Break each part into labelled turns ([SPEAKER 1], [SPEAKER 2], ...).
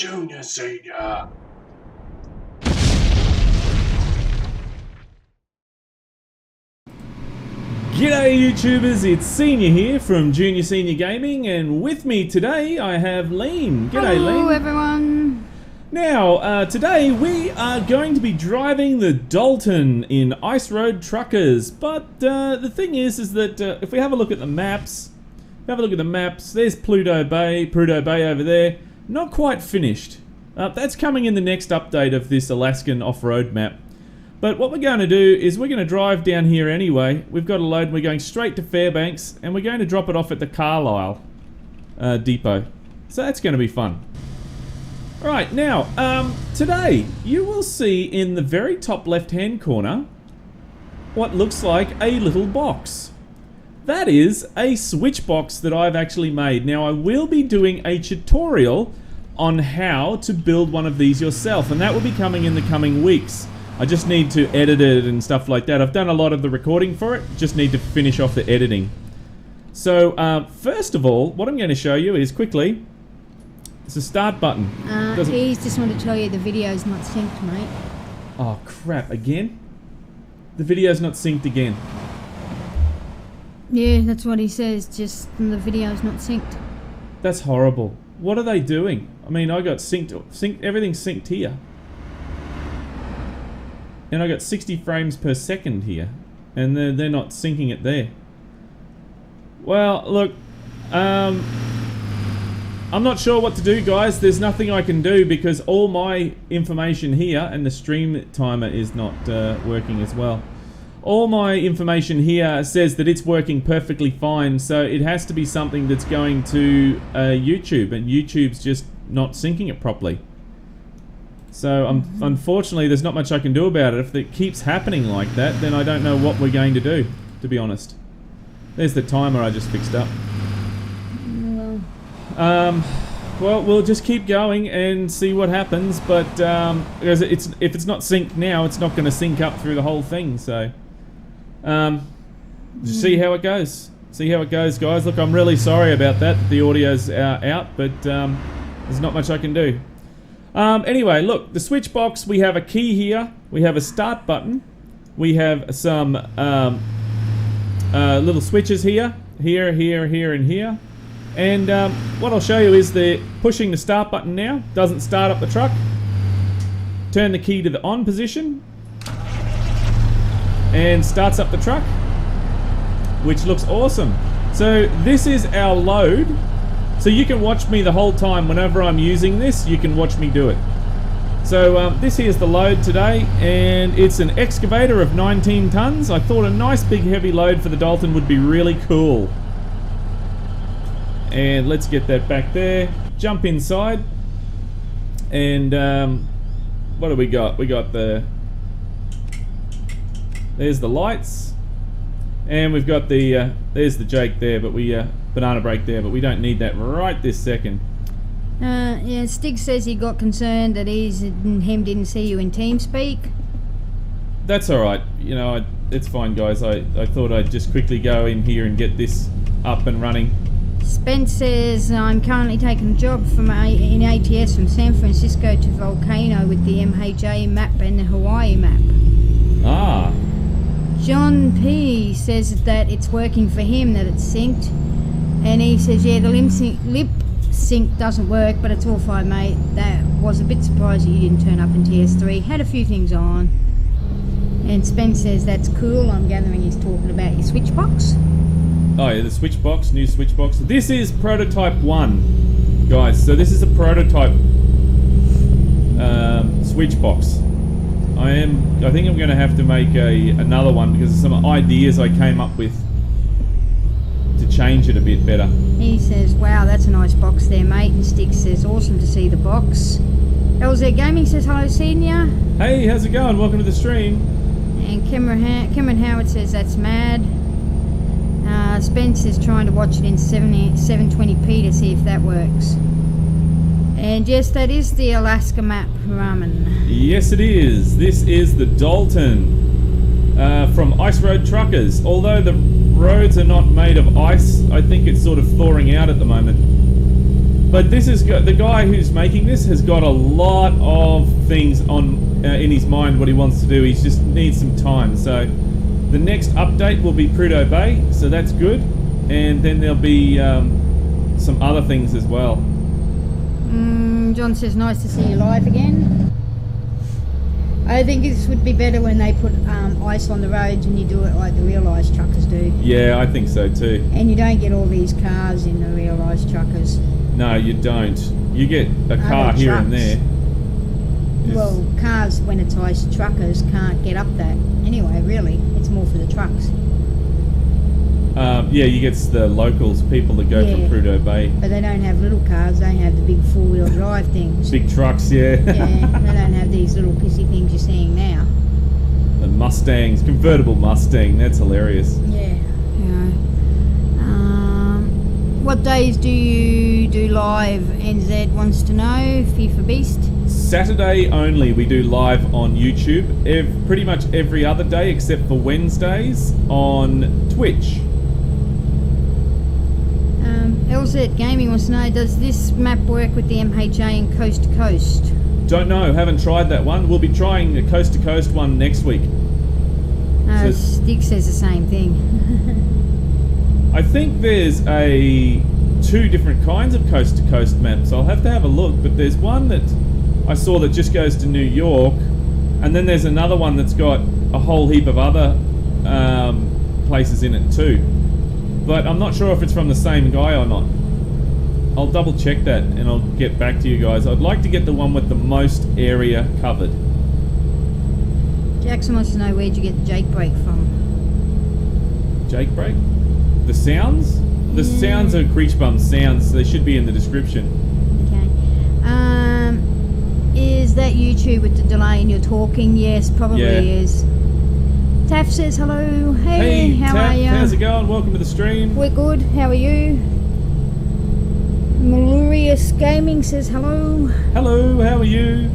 [SPEAKER 1] Junior, Senior.
[SPEAKER 2] G'day YouTubers, it's Senior here from Junior Senior Gaming, and with me today I have Liam. G'day Liam.
[SPEAKER 3] Hello everyone.
[SPEAKER 2] Now, today we are going to be driving the Dalton in Ice Road Truckers, but the thing is that if we have a look at the maps, there's Prudhoe Bay over there, not quite finished. That's coming in the next update of this Alaskan off-road map. But what we're going to do is we're going to drive down here anyway. We've got a load, we're going straight to Fairbanks, and we're going to drop it off at the Carlisle depot. So that's going to be fun. Alright, now, today you will see in the very top left-hand corner what looks like a little box. That is a switch box that I've actually made. Now, I will be doing a tutorial on how to build one of these yourself, and that will be coming in the coming weeks. I just need to edit it and stuff like that. I've done a lot of the recording for it, just need to finish off the editing. So, first of all, what I'm going to show you is quickly, it's a start button.
[SPEAKER 3] He just wanted to tell you the video's not synced, mate.
[SPEAKER 2] Oh crap, again? The video's not synced again.
[SPEAKER 3] Yeah, that's what he says, just the video's not synced.
[SPEAKER 2] That's horrible. What are they doing? I mean, I got synced, everything's synced here. And I got 60 frames per second here, and they're not syncing it there. Well, look, I'm not sure what to do, guys. There's nothing I can do because all my information here, and the stream timer is not working as well. All my information here says that it's working perfectly fine, so it has to be something that's going to YouTube, and YouTube's just not syncing it properly. So, unfortunately, there's not much I can do about it. If it keeps happening like that, then I don't know what we're going to do, to be honest. There's the timer I just fixed up. Well, we'll just keep going and see what happens, but because if it's not synced now, it's not going to sync up through the whole thing, so just see how it goes. See how it goes, guys. Look, I'm really sorry about that. The audio's out, but there's not much I can do. Anyway, look, the switch box, we have a key here, we have a start button, we have some little switches here, and here. And what I'll show you is pushing the start button now, doesn't start up the truck. Turn the key to the on position, and starts up the truck, which looks awesome. So this is our load. So you can watch me the whole time. Whenever I'm using this, you can watch me do it. So this here's the load today, and it's an excavator of 19 tons. I thought a nice big heavy load for the Dalton would be really cool. And let's get that back there. Jump inside. And what do we got? We got there's the lights. And we've got there's the Jake there, but banana brake there, but we don't need that right this second.
[SPEAKER 3] Yeah, Stig says he got concerned that him didn't see you in TeamSpeak.
[SPEAKER 2] That's alright, you know, it's fine guys. I thought I'd just quickly go in here and get this up and running.
[SPEAKER 3] Spence says, I'm currently taking a job in ATS from San Francisco to Volcano with the MHA map and the Hawaii map.
[SPEAKER 2] Ah.
[SPEAKER 3] John P says that it's working for him, that it's synced. And he says, yeah, the lip sync doesn't work, but it's all fine, mate. That was a bit surprised that you didn't turn up in TS3. Had a few things on. And Spence says, that's cool. I'm gathering he's talking about your switch box.
[SPEAKER 2] Oh yeah, the switch box, new switch box. This is prototype 1, guys. So this is a prototype switch box. I think I'm going to have to make another one because of some ideas I came up with to change it a bit better.
[SPEAKER 3] He says, wow, that's a nice box there, mate. And Stig says, awesome to see the box. LZ Gaming says, hello, Senior. Hey,
[SPEAKER 2] how's it going? Welcome to the stream.
[SPEAKER 3] And Cameron Howard says, that's mad. Spence is trying to watch it in 720p to see if that works. And yes, that is the Alaska Map ramen.
[SPEAKER 2] Yes, it is. This is the Dalton from Ice Road Truckers. Although the roads are not made of ice, I think it's sort of thawing out at the moment. But this is the guy who's making this has got a lot of things on in his mind what he wants to do. He just needs some time. So the next update will be Prudhoe Bay, so that's good. And then there'll be some other things as well.
[SPEAKER 3] John says, nice to see you live again. I think this would be better when they put ice on the roads and you do it like the real ice truckers do.
[SPEAKER 2] Yeah, I think so too.
[SPEAKER 3] And you don't get all these cars in the real ice truckers.
[SPEAKER 2] No, you don't. You get a car here and there.
[SPEAKER 3] Well, cars, when it's ice truckers, can't get up that. Anyway, really, it's more for the trucks.
[SPEAKER 2] Yeah, you get the locals, people that go from Prudhoe Bay.
[SPEAKER 3] But they don't have little cars, they have the big four-wheel drive things.
[SPEAKER 2] Big trucks, yeah.
[SPEAKER 3] Yeah, they don't have these little pissy things you're seeing now.
[SPEAKER 2] The Mustangs, convertible Mustang, that's hilarious.
[SPEAKER 3] Yeah. What days do you do live? NZ wants to know. FIFA Beast.
[SPEAKER 2] Saturday only we do live on YouTube. Pretty much every other day except for Wednesdays on Twitch.
[SPEAKER 3] LZ Gaming wants to know, does this map work with the MHA and coast to coast?
[SPEAKER 2] Don't know, haven't tried that one. We'll be trying the coast to coast one next week.
[SPEAKER 3] Stig says the same thing.
[SPEAKER 2] I think there's two different kinds of coast to coast maps. I'll have to have a look, but there's one that I saw that just goes to New York, and then there's another one that's got a whole heap of other places in it too. But I'm not sure if it's from the same guy or not. I'll double check that and I'll get back to you guys. I'd like to get the one with the most area covered.
[SPEAKER 3] Jackson wants to know, where'd you get the Jake brake from?
[SPEAKER 2] Jake brake? The sounds? The sounds are Creech Bum sounds, so they should be in the description.
[SPEAKER 3] Okay. Is that YouTube with the delay in your talking? Yes, probably is. Taff says hello. Hey, how
[SPEAKER 2] Taff,
[SPEAKER 3] are you?
[SPEAKER 2] how's it going? Welcome to the stream.
[SPEAKER 3] We're good. How are you? Notorious Gaming says hello.
[SPEAKER 2] Hello, how are you?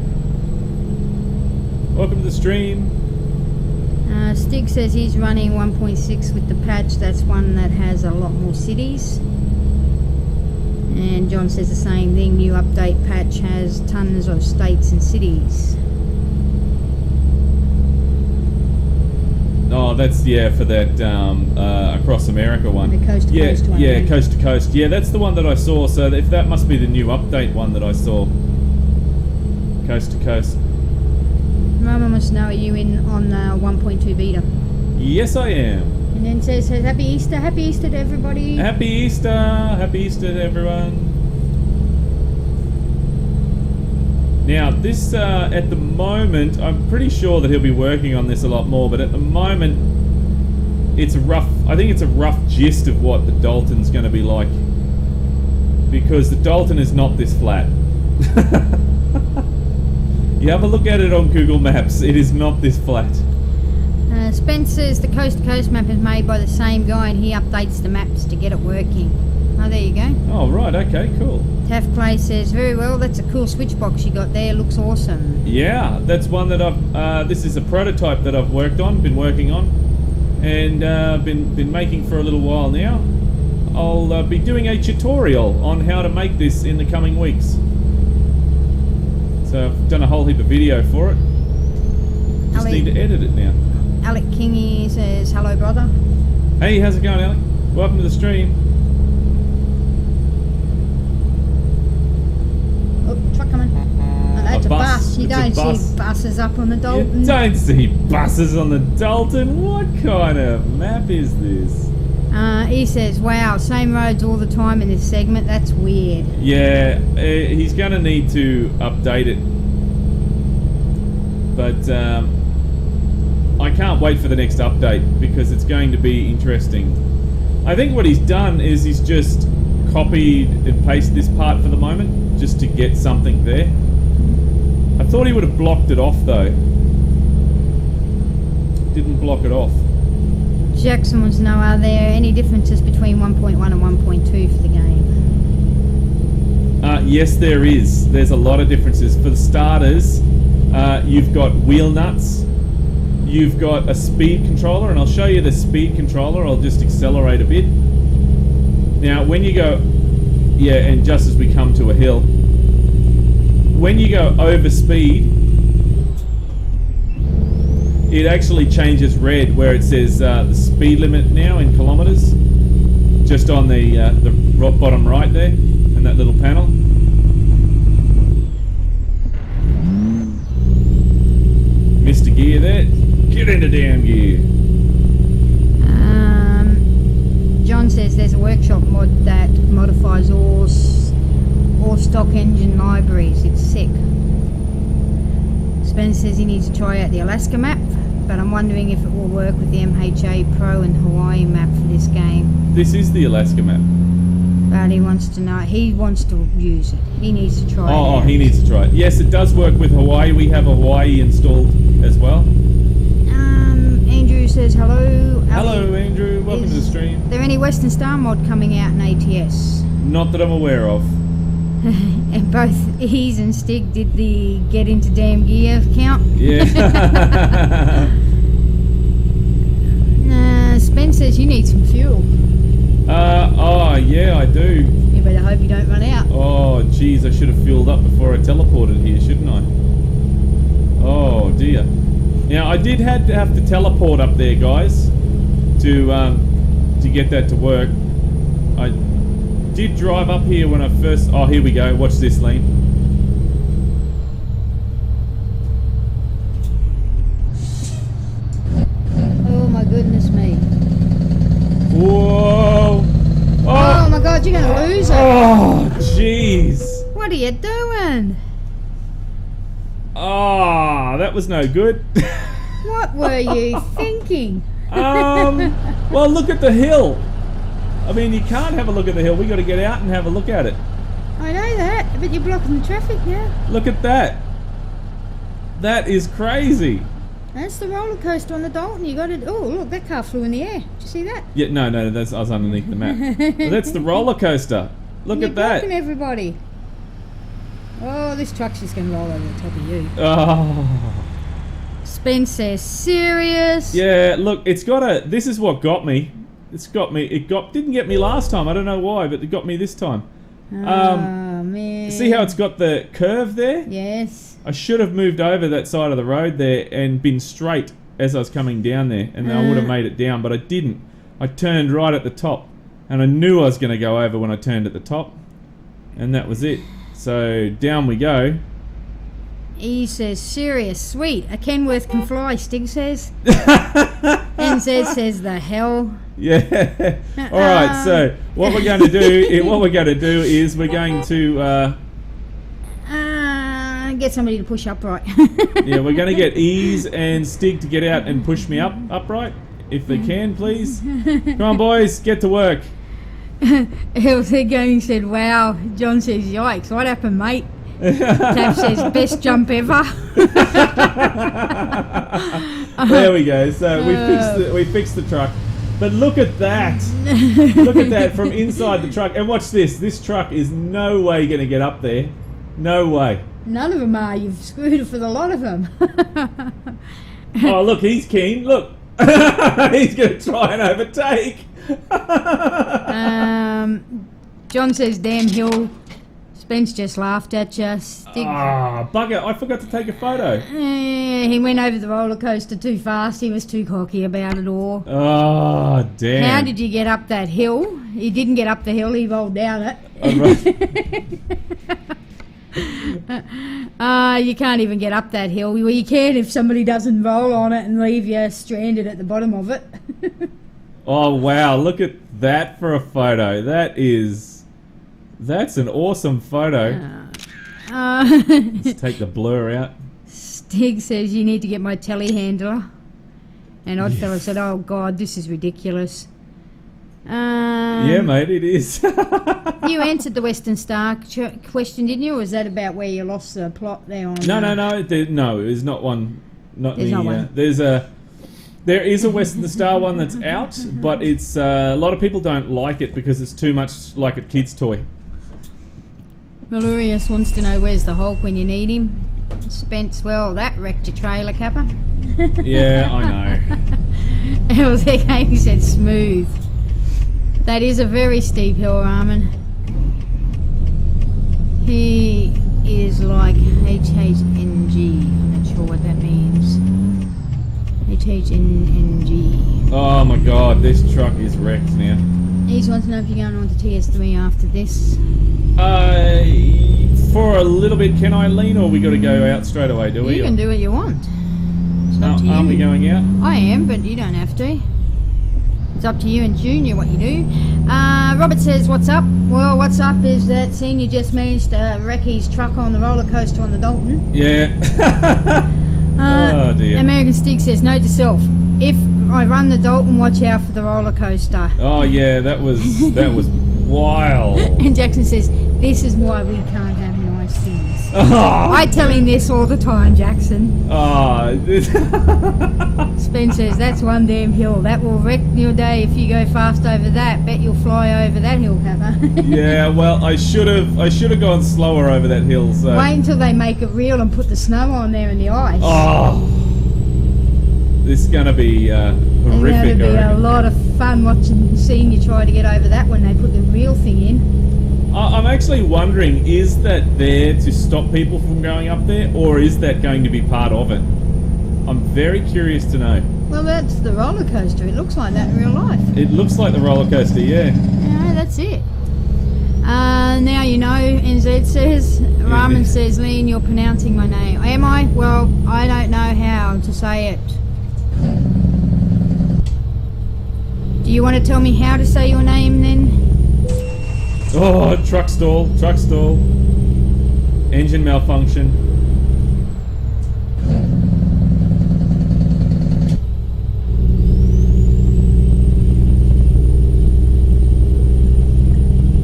[SPEAKER 2] Welcome to the stream.
[SPEAKER 3] Stig says he's running 1.6 with the patch. That's one that has a lot more cities. And John says the same thing. New update patch has tons of states and cities.
[SPEAKER 2] Oh, that's, for that Across America one.
[SPEAKER 3] The coast to coast one.
[SPEAKER 2] Yeah, coast to coast. Yeah, that's the one that I saw. So if that must be the new update one that I saw. Coast to coast.
[SPEAKER 3] Mama must know, are you in on 1.2 beta?
[SPEAKER 2] Yes, I am.
[SPEAKER 3] And then says Happy Easter. Happy Easter to everybody.
[SPEAKER 2] Happy Easter. Happy Easter to everyone. Now, this, at the moment, I'm pretty sure that he'll be working on this a lot more, but at the moment, it's a rough, I think it's a rough gist of what the Dalton's going to be like. Because the Dalton is not this flat. You have a look at it on Google Maps, it is not this flat.
[SPEAKER 3] Spence says the coast to coast map is made by the same guy and he updates the maps to get it working. Oh, there you go.
[SPEAKER 2] Oh, right, okay, cool.
[SPEAKER 3] Taff Clay says, very well, that's a cool switch box you got there, looks awesome.
[SPEAKER 2] Yeah, that's one that I've, this is a prototype that I've been working on, and been making for a little while now. I'll be doing a tutorial on how to make this in the coming weeks. So I've done a whole heap of video for it. Just need to edit it now.
[SPEAKER 3] Alec Kingy says, hello brother.
[SPEAKER 2] Hey, how's it going, Alec? Welcome to the stream.
[SPEAKER 3] Oh, truck coming. Oh, that's a bus. You don't see buses up on the Dalton.
[SPEAKER 2] You don't see buses on the Dalton? What kind of map is this?
[SPEAKER 3] He says, wow, same roads all the time in this segment. That's weird.
[SPEAKER 2] Yeah, he's going to need to update it. But I can't wait for the next update because it's going to be interesting. I think what he's done is he's just copied and pasted this part for the moment just to get something there. I thought he would have blocked it off though. Didn't block it off.
[SPEAKER 3] Jackson wants to know, are there any differences between 1.1 and 1.2 for the game?
[SPEAKER 2] Yes, there is. There's a lot of differences. For the starters, you've got wheel nuts. You've got a speed controller, and I'll show you the speed controller. I'll just accelerate a bit. Now, when you go Yeah, and just as we come to a hill, when you go over speed, it actually changes red where it says the speed limit now in kilometers, just on the bottom right there, in that little panel. Missed a gear there. Get into damn gear.
[SPEAKER 3] John says there's a workshop mod that modifies all stock engine libraries. It's sick. Spence says he needs to try out the Alaska map, but I'm wondering if it will work with the MHA Pro and Hawaii map for this game.
[SPEAKER 2] This is the Alaska map.
[SPEAKER 3] But he wants to know, he wants to use it. He needs to try it.
[SPEAKER 2] Oh, he needs to try it. Yes, it does work with Hawaii. We have a Hawaii installed as well.
[SPEAKER 3] Andrew says hello.
[SPEAKER 2] Hello, Andrew. Welcome to the stream.
[SPEAKER 3] Is there any Western Star mod coming out in ATS?
[SPEAKER 2] Not that I'm aware of.
[SPEAKER 3] And both Ease and Stig did the get into damn gear count.
[SPEAKER 2] Yeah.
[SPEAKER 3] Spence says you need some fuel.
[SPEAKER 2] Oh, yeah, I do.
[SPEAKER 3] You better hope you don't run out.
[SPEAKER 2] Oh, geez, I should have fueled up before I teleported here, shouldn't I? Oh, dear. Now, I did have to teleport up there, guys, to get that to work. I did drive up here when I first... Oh, here we go. Watch this, Lean.
[SPEAKER 3] Oh, my goodness me.
[SPEAKER 2] Whoa!
[SPEAKER 3] Oh my God, you're going to lose it.
[SPEAKER 2] Oh, jeez.
[SPEAKER 3] What are you doing?
[SPEAKER 2] Ah, that was no good.
[SPEAKER 3] What were you thinking?
[SPEAKER 2] Well, look at the hill. I mean, you can't have a look at the hill. We got to get out and have a look at it.
[SPEAKER 3] I know that, but you're blocking the traffic now.
[SPEAKER 2] Look at that. That is crazy.
[SPEAKER 3] That's the roller coaster on the Dalton. You got to. Oh, look, that car flew in the air. Did you see that?
[SPEAKER 2] Yeah, no, that's us underneath the map. Well, that's the roller coaster. Look at that.
[SPEAKER 3] You're blocking everybody. Oh, this truck's just going to roll over the top of you.
[SPEAKER 2] Oh.
[SPEAKER 3] Spence says, serious?
[SPEAKER 2] Yeah, look, it's got a... This is what got me. It's got me... Didn't get me last time. I don't know why, but it got me this time.
[SPEAKER 3] Oh, man.
[SPEAKER 2] See how it's got the curve there?
[SPEAKER 3] Yes.
[SPEAKER 2] I should have moved over that side of the road there and been straight as I was coming down there, and then I would have made it down, but I didn't. I turned right at the top, and I knew I was going to go over when I turned at the top, and that was it. So down we go.
[SPEAKER 3] He says, serious, sweet. A Kenworth can fly, Stig says. NZ says, the hell.
[SPEAKER 2] Yeah. All right. So what we're going to do is we're going to
[SPEAKER 3] get somebody to push upright.
[SPEAKER 2] yeah, we're going to get Ease and Stig to get out and push me upright if they can, please. Come on, boys, get to work.
[SPEAKER 3] They're going, said, wow. John says, yikes, what happened, mate? Tab says, best jump ever.
[SPEAKER 2] There we go. So we fixed the truck. But look at that. Look at that from inside the truck. And watch this. This truck is no way going to get up there. No way.
[SPEAKER 3] None of them are. You've screwed it for the lot of them.
[SPEAKER 2] Oh, look, he's keen. Look. He's going to try and overtake.
[SPEAKER 3] John says, damn hill. Spence just laughed at you.
[SPEAKER 2] Ah, bugger. I forgot to take a photo.
[SPEAKER 3] He went over the roller coaster too fast. He was too cocky about it all.
[SPEAKER 2] Oh, damn.
[SPEAKER 3] How did you get up that hill? He didn't get up the hill. He rolled down it. You can't even get up that hill. Well, you can if somebody doesn't roll on it and leave you stranded at the bottom of it.
[SPEAKER 2] Oh, wow. Look at that for a photo. That's an awesome photo. Let's take the blur out.
[SPEAKER 3] Stig says you need to get my telehandler. And Oddfella said, oh God, this is ridiculous.
[SPEAKER 2] Yeah, mate, it is.
[SPEAKER 3] You answered the Western Star question, didn't you? Or was that about where you lost the plot there on?
[SPEAKER 2] No. There's not one.
[SPEAKER 3] There's not one.
[SPEAKER 2] There is a Western Star one that's out, but it's a lot of people don't like it because it's too much like a kid's toy.
[SPEAKER 3] Notorious wants to know where's the Hulk when you need him. Spence, well, that wrecked your trailer, Kappa.
[SPEAKER 2] Yeah, I know.
[SPEAKER 3] LZK said smooth. That is a very steep hill, Ramen. He is like HHNG. I'm not sure what that means. HHNG.
[SPEAKER 2] Oh my god, this truck is wrecked now.
[SPEAKER 3] He just wants to know if you're going on to TS3 after this.
[SPEAKER 2] For a little bit, can I lean, or we got to go out straight away? Do we?
[SPEAKER 3] You can do what you want. It's up to you.
[SPEAKER 2] Aren't we going out?
[SPEAKER 3] I am, but you don't have to. It's up to you and Junior what you do. Robert says, what's up? Well, what's up is that Senior just managed to wreck his truck on the roller coaster on the Dalton.
[SPEAKER 2] Yeah. Oh dear.
[SPEAKER 3] American Stick says, note to self, if I run the Dalton, watch out for the roller coaster.
[SPEAKER 2] Oh yeah, that was wild.
[SPEAKER 3] And Jackson says, this is why we can't have nice things.
[SPEAKER 2] Oh.
[SPEAKER 3] I tell him this all the time, Jackson.
[SPEAKER 2] Oh.
[SPEAKER 3] Spen says, that's one damn hill. That will wreck your day if you go fast over that. Bet you'll fly over that hill, Papa.
[SPEAKER 2] Yeah, well, I should have gone slower over that hill. So.
[SPEAKER 3] Wait until they make it real and put the snow on there and the ice.
[SPEAKER 2] Oh. This is going to be horrific.
[SPEAKER 3] It's going to be a lot of fun seeing you try to get over that when they put the real thing in.
[SPEAKER 2] I'm actually wondering, is that there to stop people from going up there, or is that going to be part of it? I'm very curious to know.
[SPEAKER 3] Well, that's the roller coaster. It looks like that in real life.
[SPEAKER 2] It looks like the roller coaster, yeah.
[SPEAKER 3] Yeah, that's it. Now you know, NZ says. Raman says, Lean, you're pronouncing my name. Am I? Well, I don't know how to say it. Do you want to tell me how to say your name then?
[SPEAKER 2] Oh, truck stall. Engine malfunction.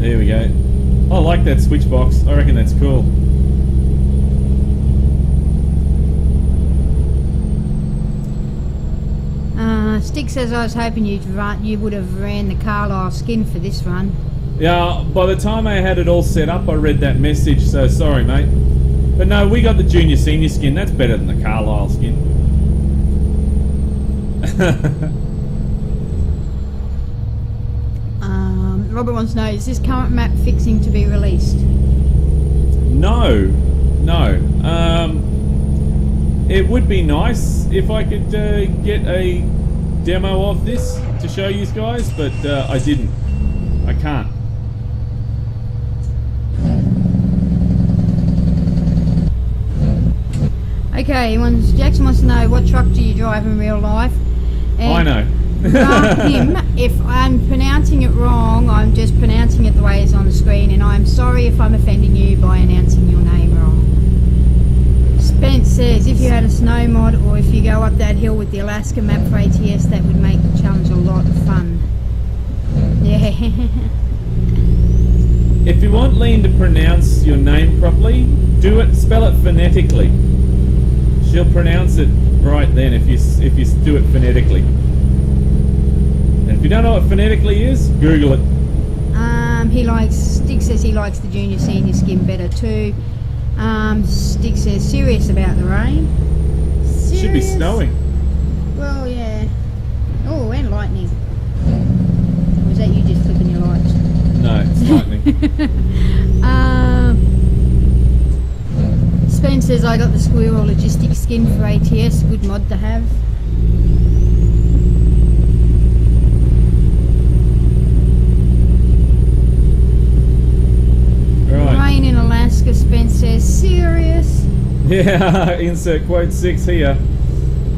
[SPEAKER 2] There we go. I like that switch box. I reckon that's cool.
[SPEAKER 3] Stick says, I was hoping you would have ran the Carlisle skin for this run.
[SPEAKER 2] Yeah, by the time I had it all set up, I read that message, so sorry, mate. But no, we got the junior senior skin. That's better than the Carlisle skin.
[SPEAKER 3] Robert wants to know, is this current map fixing to be released?
[SPEAKER 2] No. It would be nice if I could get a demo of this to show you guys, but I didn't. I can't.
[SPEAKER 3] Okay, Jackson wants to know, what truck do you drive in real life? And
[SPEAKER 2] I know.
[SPEAKER 3] him, if I'm pronouncing it wrong, I'm just pronouncing it the way it's on the screen, and I'm sorry if I'm offending you by announcing your name wrong. Spence says, if you had a snow mod, or if you go up that hill with the Alaska Map for ATS, that would make the challenge a lot of fun. Yeah.
[SPEAKER 2] If you want Lean to pronounce your name properly, spell it phonetically. She'll pronounce it right then if you do it phonetically. And if you don't know what phonetically is, Google it.
[SPEAKER 3] Stick says he likes the junior senior skin better too. Stick says, serious about the rain. Serious?
[SPEAKER 2] Should be snowing.
[SPEAKER 3] Well, yeah. Oh, and lightning. Or is that you just flipping your lights?
[SPEAKER 2] No, it's lightning.
[SPEAKER 3] Spain says, I got the Squirrel Logistics skin for ATS. Good mod to have. Rain in Alaska, Spence says, serious?
[SPEAKER 2] Yeah, insert quote 6 here.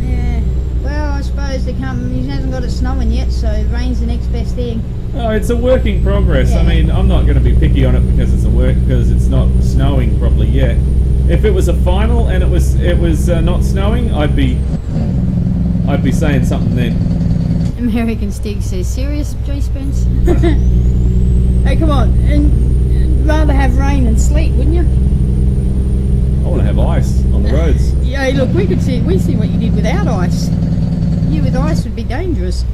[SPEAKER 3] Yeah, well, I suppose he hasn't got it snowing yet, so rain's the next best thing.
[SPEAKER 2] Oh, it's a work in progress.
[SPEAKER 3] Yeah.
[SPEAKER 2] I mean, I'm not going to be picky on it because it's not snowing properly yet. If it was a final and it was not snowing, I'd be saying something then.
[SPEAKER 3] American Stig says, serious, J. Spence? Hey, come on, and rather have rain than sleet, wouldn't you?
[SPEAKER 2] I want to have ice on the roads.
[SPEAKER 3] Yeah, look, we see what you did without ice. You with ice would be dangerous.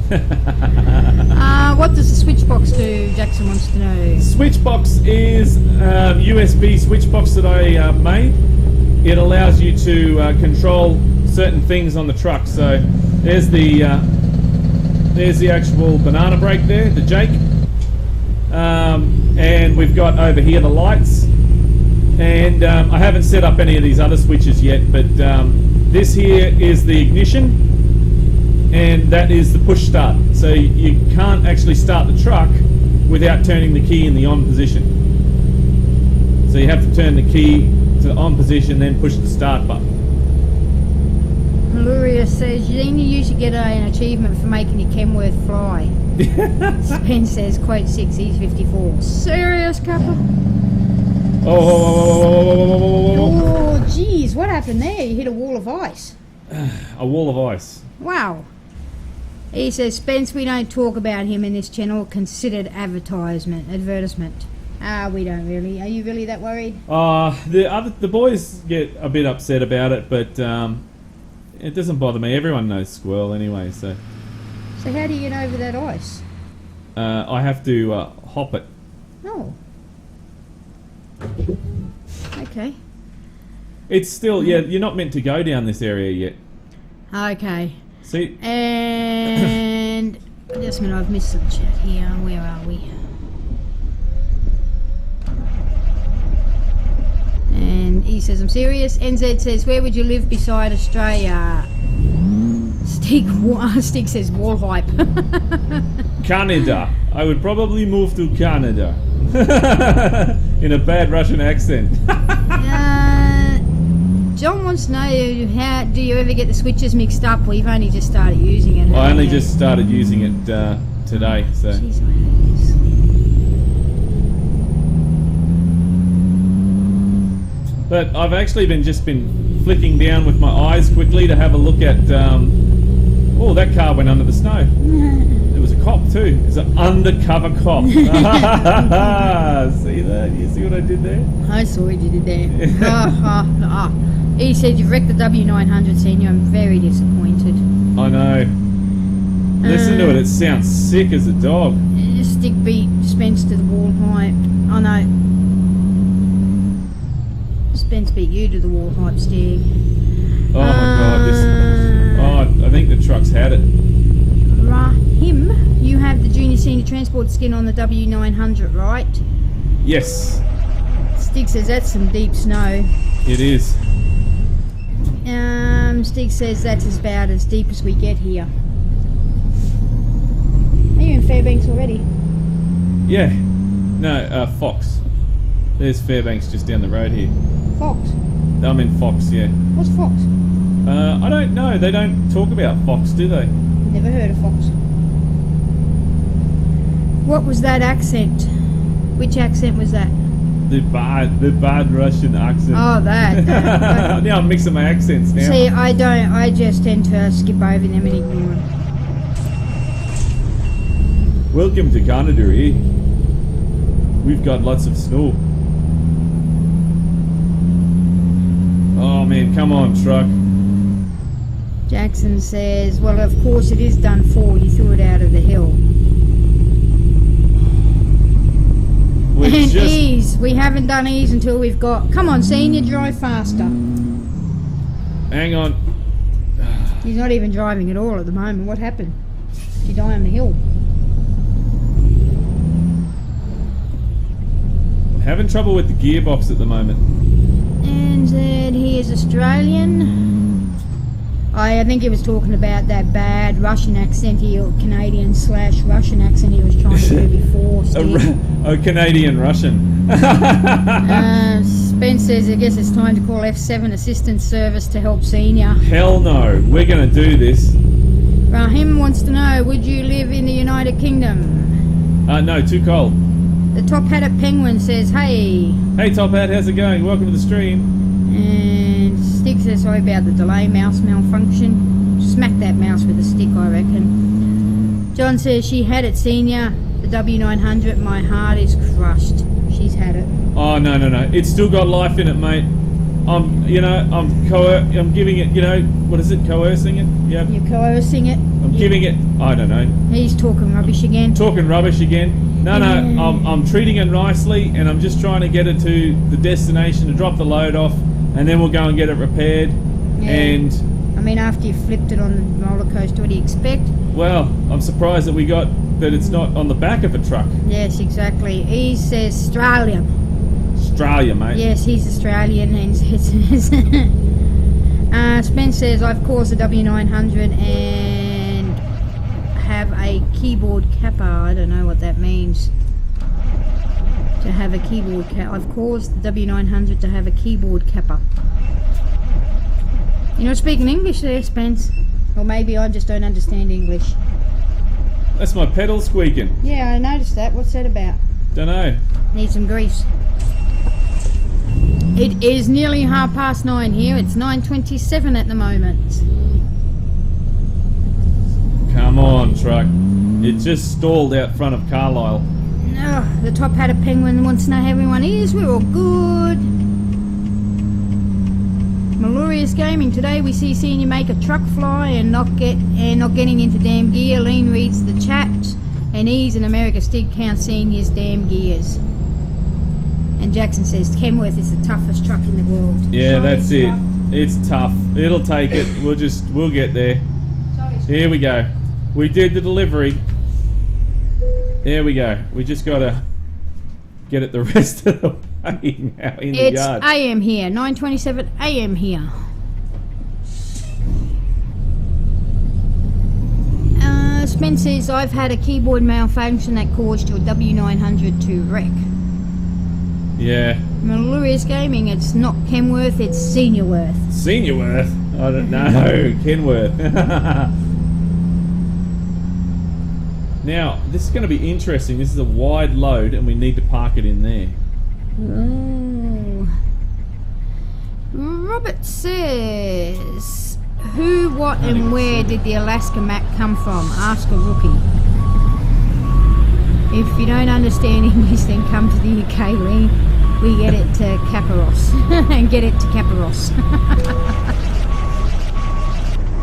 [SPEAKER 3] What does the switch box do? Jackson wants to know.
[SPEAKER 2] Switch box is USB switch box that I made. It allows you to control certain things on the truck. So there's the actual banana brake there, the Jake. And we've got over here the lights. And I haven't set up any of these other switches yet, but this here is the ignition, and that is the push start. So you can't actually start the truck without turning the key in the on position. So you have to turn the key to the on position, then push the start button.
[SPEAKER 3] Luria says, you should get an achievement for making your Kenworth fly. Spence says, quote 6, he's 54. Serious couple? Oh, jeez, what happened there? You hit a wall of ice.
[SPEAKER 2] A wall of ice.
[SPEAKER 3] Wow. He says, Spence, we don't talk about him in this channel. Considered advertisement. We don't really. Are you really that worried?
[SPEAKER 2] The boys get a bit upset about it, but it doesn't bother me. Everyone knows Squirrel anyway, so.
[SPEAKER 3] So how do you get over that ice?
[SPEAKER 2] I have to hop it.
[SPEAKER 3] Oh. Okay.
[SPEAKER 2] It's still, yeah, you're not meant to go down this area yet.
[SPEAKER 3] Okay.
[SPEAKER 2] See?
[SPEAKER 3] And just a minute, I've missed some chat here. Where are we? And he says, I'm serious. NZ says, where would you live beside Australia? Stick says, wall hype.
[SPEAKER 2] Canada. I would probably move to Canada. In a bad Russian accent.
[SPEAKER 3] John wants to know, how do you ever get the switches mixed up? We've only just started using it.
[SPEAKER 2] I only just started using it today. So.
[SPEAKER 3] Jeez, I hate this.
[SPEAKER 2] But I've actually been flicking down with my eyes quickly to have a look at. Oh, that car went under the snow. It was a cop too. It's an undercover cop. See that? You see what I did there?
[SPEAKER 3] I saw what you did there. He said, you've wrecked the W900, Senior. I'm very disappointed.
[SPEAKER 2] I know. Listen to it. It sounds sick as a dog.
[SPEAKER 3] Stick beat Spence to the wall hype. Oh no. Spence beat you to the wall hype, Stig.
[SPEAKER 2] Oh my god. I think the truck's had it.
[SPEAKER 3] Rahim, you have the junior senior transport skin on the W900, right?
[SPEAKER 2] Yes.
[SPEAKER 3] Stig says that's some deep snow.
[SPEAKER 2] It is.
[SPEAKER 3] Stig says that's about as deep as we get here. Are you in Fairbanks already?
[SPEAKER 2] Yeah. No, Fox. There's Fairbanks just down the road here.
[SPEAKER 3] Fox?
[SPEAKER 2] I'm in Fox, yeah.
[SPEAKER 3] What's Fox?
[SPEAKER 2] I don't know. They don't talk about Fox, do they?
[SPEAKER 3] Never heard of Fox. What was that accent? Which accent was that?
[SPEAKER 2] The bad Russian accent.
[SPEAKER 3] Oh, that.
[SPEAKER 2] Now I'm mixing my accents now.
[SPEAKER 3] See, I don't. I just tend to skip over them and ignore them.
[SPEAKER 2] Welcome to Canada here. We've got lots of snow. Oh man, come on, truck.
[SPEAKER 3] Jackson says, well, of course it is done for. You threw it out of the hill. And ease. We haven't done ease until we've got... Come on, Senior, drive faster.
[SPEAKER 2] Hang on.
[SPEAKER 3] He's not even driving at all at the moment. What happened? Did you die on the hill?
[SPEAKER 2] Having trouble with the gearbox at the moment.
[SPEAKER 3] And then he is Australian. I think he was talking about that bad Russian accent, Canadian/Russian accent he was trying to do before.
[SPEAKER 2] A Canadian Russian.
[SPEAKER 3] Spence says, I guess it's time to call F7 Assistance Service to help Senior.
[SPEAKER 2] Hell no, we're going to do this.
[SPEAKER 3] Rahim wants to know, would you live in the United Kingdom?
[SPEAKER 2] No, too cold.
[SPEAKER 3] The Top Hat at Penguin says, hey.
[SPEAKER 2] Hey Top Hat, how's it going? Welcome to the stream.
[SPEAKER 3] And Stick says, sorry about the delay, mouse malfunction. Smack that mouse with a stick, I reckon. John says, she had it, Senior. The W900, my heart is crushed. She's had it.
[SPEAKER 2] Oh, no. It's still got life in it, mate. I'm giving it, what is it, coercing it? Yep.
[SPEAKER 3] You're coercing it?
[SPEAKER 2] I'm giving it, I don't know.
[SPEAKER 3] He's talking rubbish again.
[SPEAKER 2] No, I'm treating it nicely, and I'm just trying to get it to the destination to drop the load off, and then we'll go and get it repaired.
[SPEAKER 3] Yeah.
[SPEAKER 2] And
[SPEAKER 3] I mean, after you flipped it on the roller coaster, what do you expect?
[SPEAKER 2] Well, I'm surprised that it's not on the back of a truck.
[SPEAKER 3] Yes, exactly. He says Australian.
[SPEAKER 2] Australia, mate.
[SPEAKER 3] Yes, he's Australian, and Spence says, I've caused the W900 and have a keyboard kappa. I don't know what that means. To have a keyboard kappa. I've caused the W900 to have a keyboard kappa. You're not speaking English there, Spence. Or maybe I just don't understand English.
[SPEAKER 2] That's my pedal squeaking.
[SPEAKER 3] Yeah, I noticed that. What's that about?
[SPEAKER 2] Dunno.
[SPEAKER 3] Need some grease. It is nearly 9:30 here. It's 9:27 at the moment.
[SPEAKER 2] Come on, truck. It just stalled out front of Carlisle.
[SPEAKER 3] Oh, the top hat of penguin wants to know how everyone is. We're all good. Notorious Gaming. Today we see seeing you make a truck fly and not getting into damn gear. Lean reads the chat, and he's in America. Stig can't see his damn gears. And Jackson says Kenworth is the toughest truck in the world.
[SPEAKER 2] Yeah,
[SPEAKER 3] Sorry,
[SPEAKER 2] that's it.
[SPEAKER 3] truck.
[SPEAKER 2] It's tough. It'll take it. We'll get there.
[SPEAKER 3] Sorry,
[SPEAKER 2] Here we go. We did the delivery. There we go. We just gotta get it the rest of the way now in the yard.
[SPEAKER 3] It's AM here. 9:27 AM here. Spence says I've had a keyboard malfunction that caused your W900 to wreck.
[SPEAKER 2] Yeah.
[SPEAKER 3] Notorious Gaming. It's not Kenworth. It's Seniorworth.
[SPEAKER 2] Seniorworth? I don't know. Kenworth. Now, this is going to be interesting. This is a wide load and we need to park it in there.
[SPEAKER 3] Oh. Robert says, who, what and where did the Alaska Map come from? Ask a rookie. If you don't understand English, then come to the UK. We get it to Caparos. And get it to Caparos.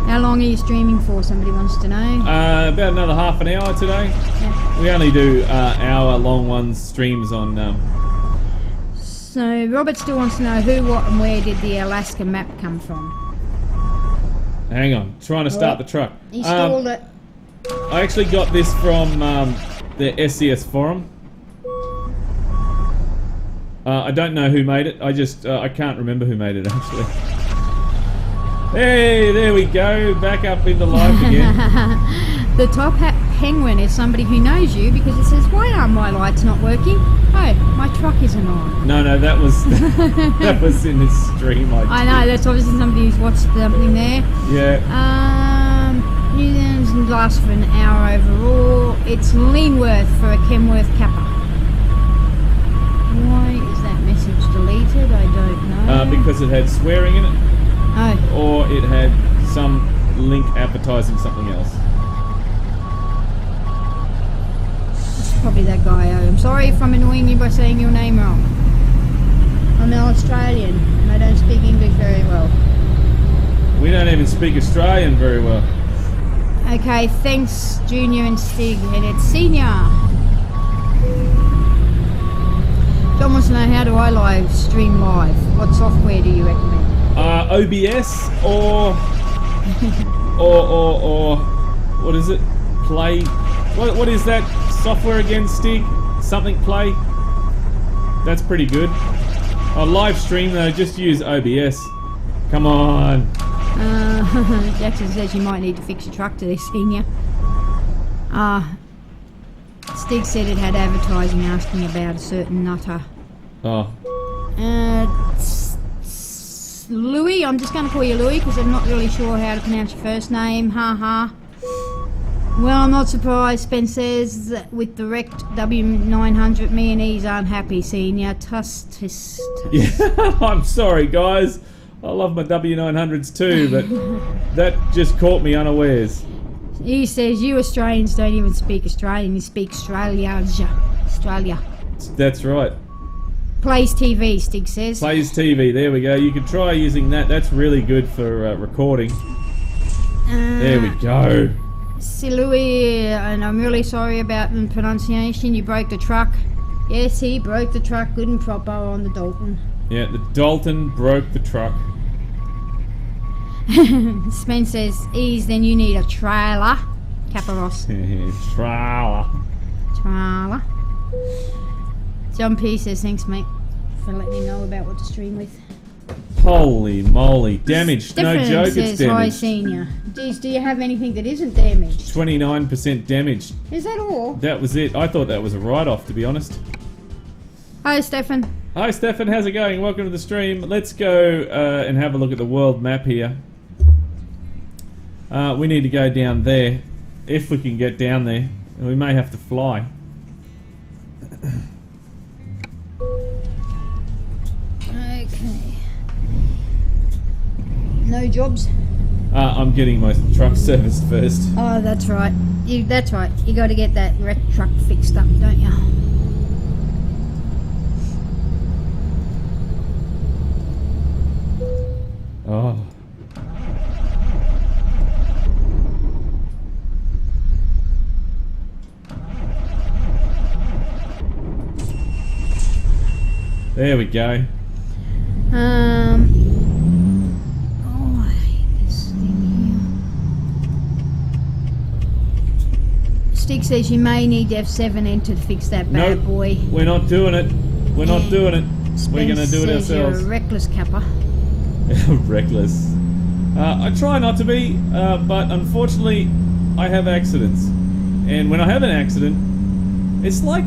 [SPEAKER 3] How long are you streaming for? Somebody wants to know.
[SPEAKER 2] About another half an hour today.
[SPEAKER 3] Yeah.
[SPEAKER 2] We only do hour-long ones streams on.
[SPEAKER 3] So Robert still wants to know who, what, and where did the Alaska Map come from?
[SPEAKER 2] Hang on, trying to start the truck.
[SPEAKER 3] He stalled it.
[SPEAKER 2] I actually got this from the SCS forum. I don't know who made it. I can't remember who made it actually. Hey, there we go. Back up into life again.
[SPEAKER 3] The top hat penguin is somebody who knows you because it says, why are my lights not working? Oh, my truck isn't on.
[SPEAKER 2] No, that was that was in this stream.
[SPEAKER 3] I know, that's obviously somebody who's watched something there.
[SPEAKER 2] Yeah.
[SPEAKER 3] New Zealand's last for an hour overall. It's Leanworth for a Kenworth Kappa. Why is that message deleted? I don't know.
[SPEAKER 2] Because it had swearing in it.
[SPEAKER 3] Oh.
[SPEAKER 2] Or it had some link advertising something else.
[SPEAKER 3] It's probably that guy. I'm sorry if I'm annoying you by saying your name wrong. I'm an Australian and I don't speak English very well.
[SPEAKER 2] We don't even speak Australian very well.
[SPEAKER 3] Okay, thanks Junior and Stig, and it's Senior. John wants to know, how do I live stream live? What software do you recommend?
[SPEAKER 2] OBS or what is it? Play. What is that software again, Stig? Something Play. That's pretty good. On live stream though, just use OBS. Come on.
[SPEAKER 3] Jackson says you might need to fix your truck today, Senior. Stig said it had advertising asking about a certain nutter.
[SPEAKER 2] Oh.
[SPEAKER 3] Louis, I'm just going to call you Louis because I'm not really sure how to pronounce your first name. Ha. Well, I'm not surprised. Spence says that with the wrecked W900, me and he's unhappy, Senior. Tuss.
[SPEAKER 2] Yeah, I'm sorry, guys. I love my W900s too, but that just caught me unawares.
[SPEAKER 3] He says you Australians don't even speak Australian, you speak Australia.
[SPEAKER 2] That's right.
[SPEAKER 3] Plays TV, Stig says.
[SPEAKER 2] Plays TV, there we go. You can try using that. That's really good for recording. There we go.
[SPEAKER 3] See Louis, and I'm really sorry about the pronunciation. You broke the truck. Yes, he broke the truck good and proper on the Dalton.
[SPEAKER 2] Yeah, the Dalton broke the truck.
[SPEAKER 3] Spence says, then you need a trailer. Caparos.
[SPEAKER 2] Trailer.
[SPEAKER 3] John P says, thanks mate for letting me know about what to stream with.
[SPEAKER 2] Holy moly. Damaged. No joke, it's
[SPEAKER 3] Hi,
[SPEAKER 2] damaged.
[SPEAKER 3] Senior. Geez, do you have anything that isn't damaged?
[SPEAKER 2] 29% damaged.
[SPEAKER 3] Is that all?
[SPEAKER 2] That was it. I thought that was a write-off, to be honest.
[SPEAKER 3] Hi, Stefan.
[SPEAKER 2] Hi, Stefan. How's it going? Welcome to the stream. Let's go and have a look at the world map here. We need to go down there. If we can get down there. We may have to fly.
[SPEAKER 3] Okay. No jobs?
[SPEAKER 2] I'm getting my truck serviced first.
[SPEAKER 3] Oh, that's right. That's right. You got to get that wreck truck fixed up, don't you?
[SPEAKER 2] Oh. There we go.
[SPEAKER 3] Oh, I hate this thing here. Stick says you may need F7 enter to fix that bad
[SPEAKER 2] Nope.
[SPEAKER 3] boy.
[SPEAKER 2] We're not doing it. We're not doing it. We're going to do it
[SPEAKER 3] Says you're
[SPEAKER 2] ourselves.
[SPEAKER 3] a reckless capper.
[SPEAKER 2] Reckless. I try not to be, but unfortunately, I have accidents. And when I have an accident, it's like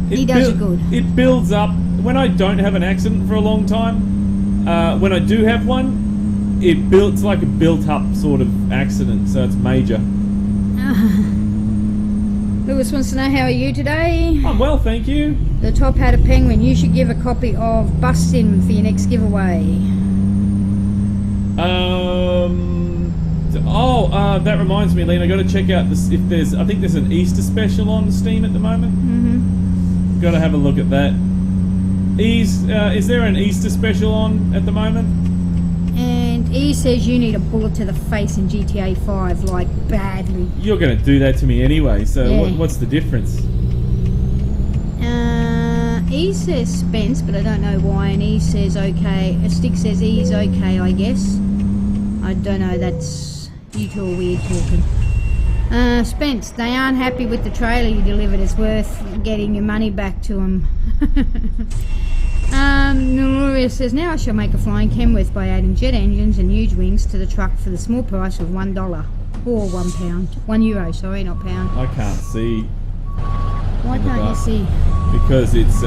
[SPEAKER 3] He does it good.
[SPEAKER 2] It builds up. When I don't have an accident for a long time, when I do have one, it builds like a built-up sort of accident, so it's major.
[SPEAKER 3] Lewis wants to know, how are you today?
[SPEAKER 2] I'm well, thank you.
[SPEAKER 3] The top hat of penguin. You should give a copy of Bust In for your next giveaway.
[SPEAKER 2] That reminds me, Lena. I got to check out this. If there's, I think there's an Easter special on Steam at the moment.
[SPEAKER 3] Mm-hmm.
[SPEAKER 2] Got to have a look at that. Is there an Easter special on at the moment?
[SPEAKER 3] And E says you need a bullet to the face in GTA 5, like badly.
[SPEAKER 2] You're going to do that to me anyway. So
[SPEAKER 3] Yeah.
[SPEAKER 2] what's the difference?
[SPEAKER 3] E says Spence, but I don't know why. And E says okay. A Stick says E's okay, I guess. I don't know. That's you two are weird talking. Spence, they aren't happy with the trailer you delivered. It's worth getting your money back to them. Notorious says, now I shall make a flying Kenworth by adding jet engines and huge wings to the truck for the small price of $1 or £1. €1, sorry, not pound.
[SPEAKER 2] I can't see.
[SPEAKER 3] Why can't you see?
[SPEAKER 2] Because it's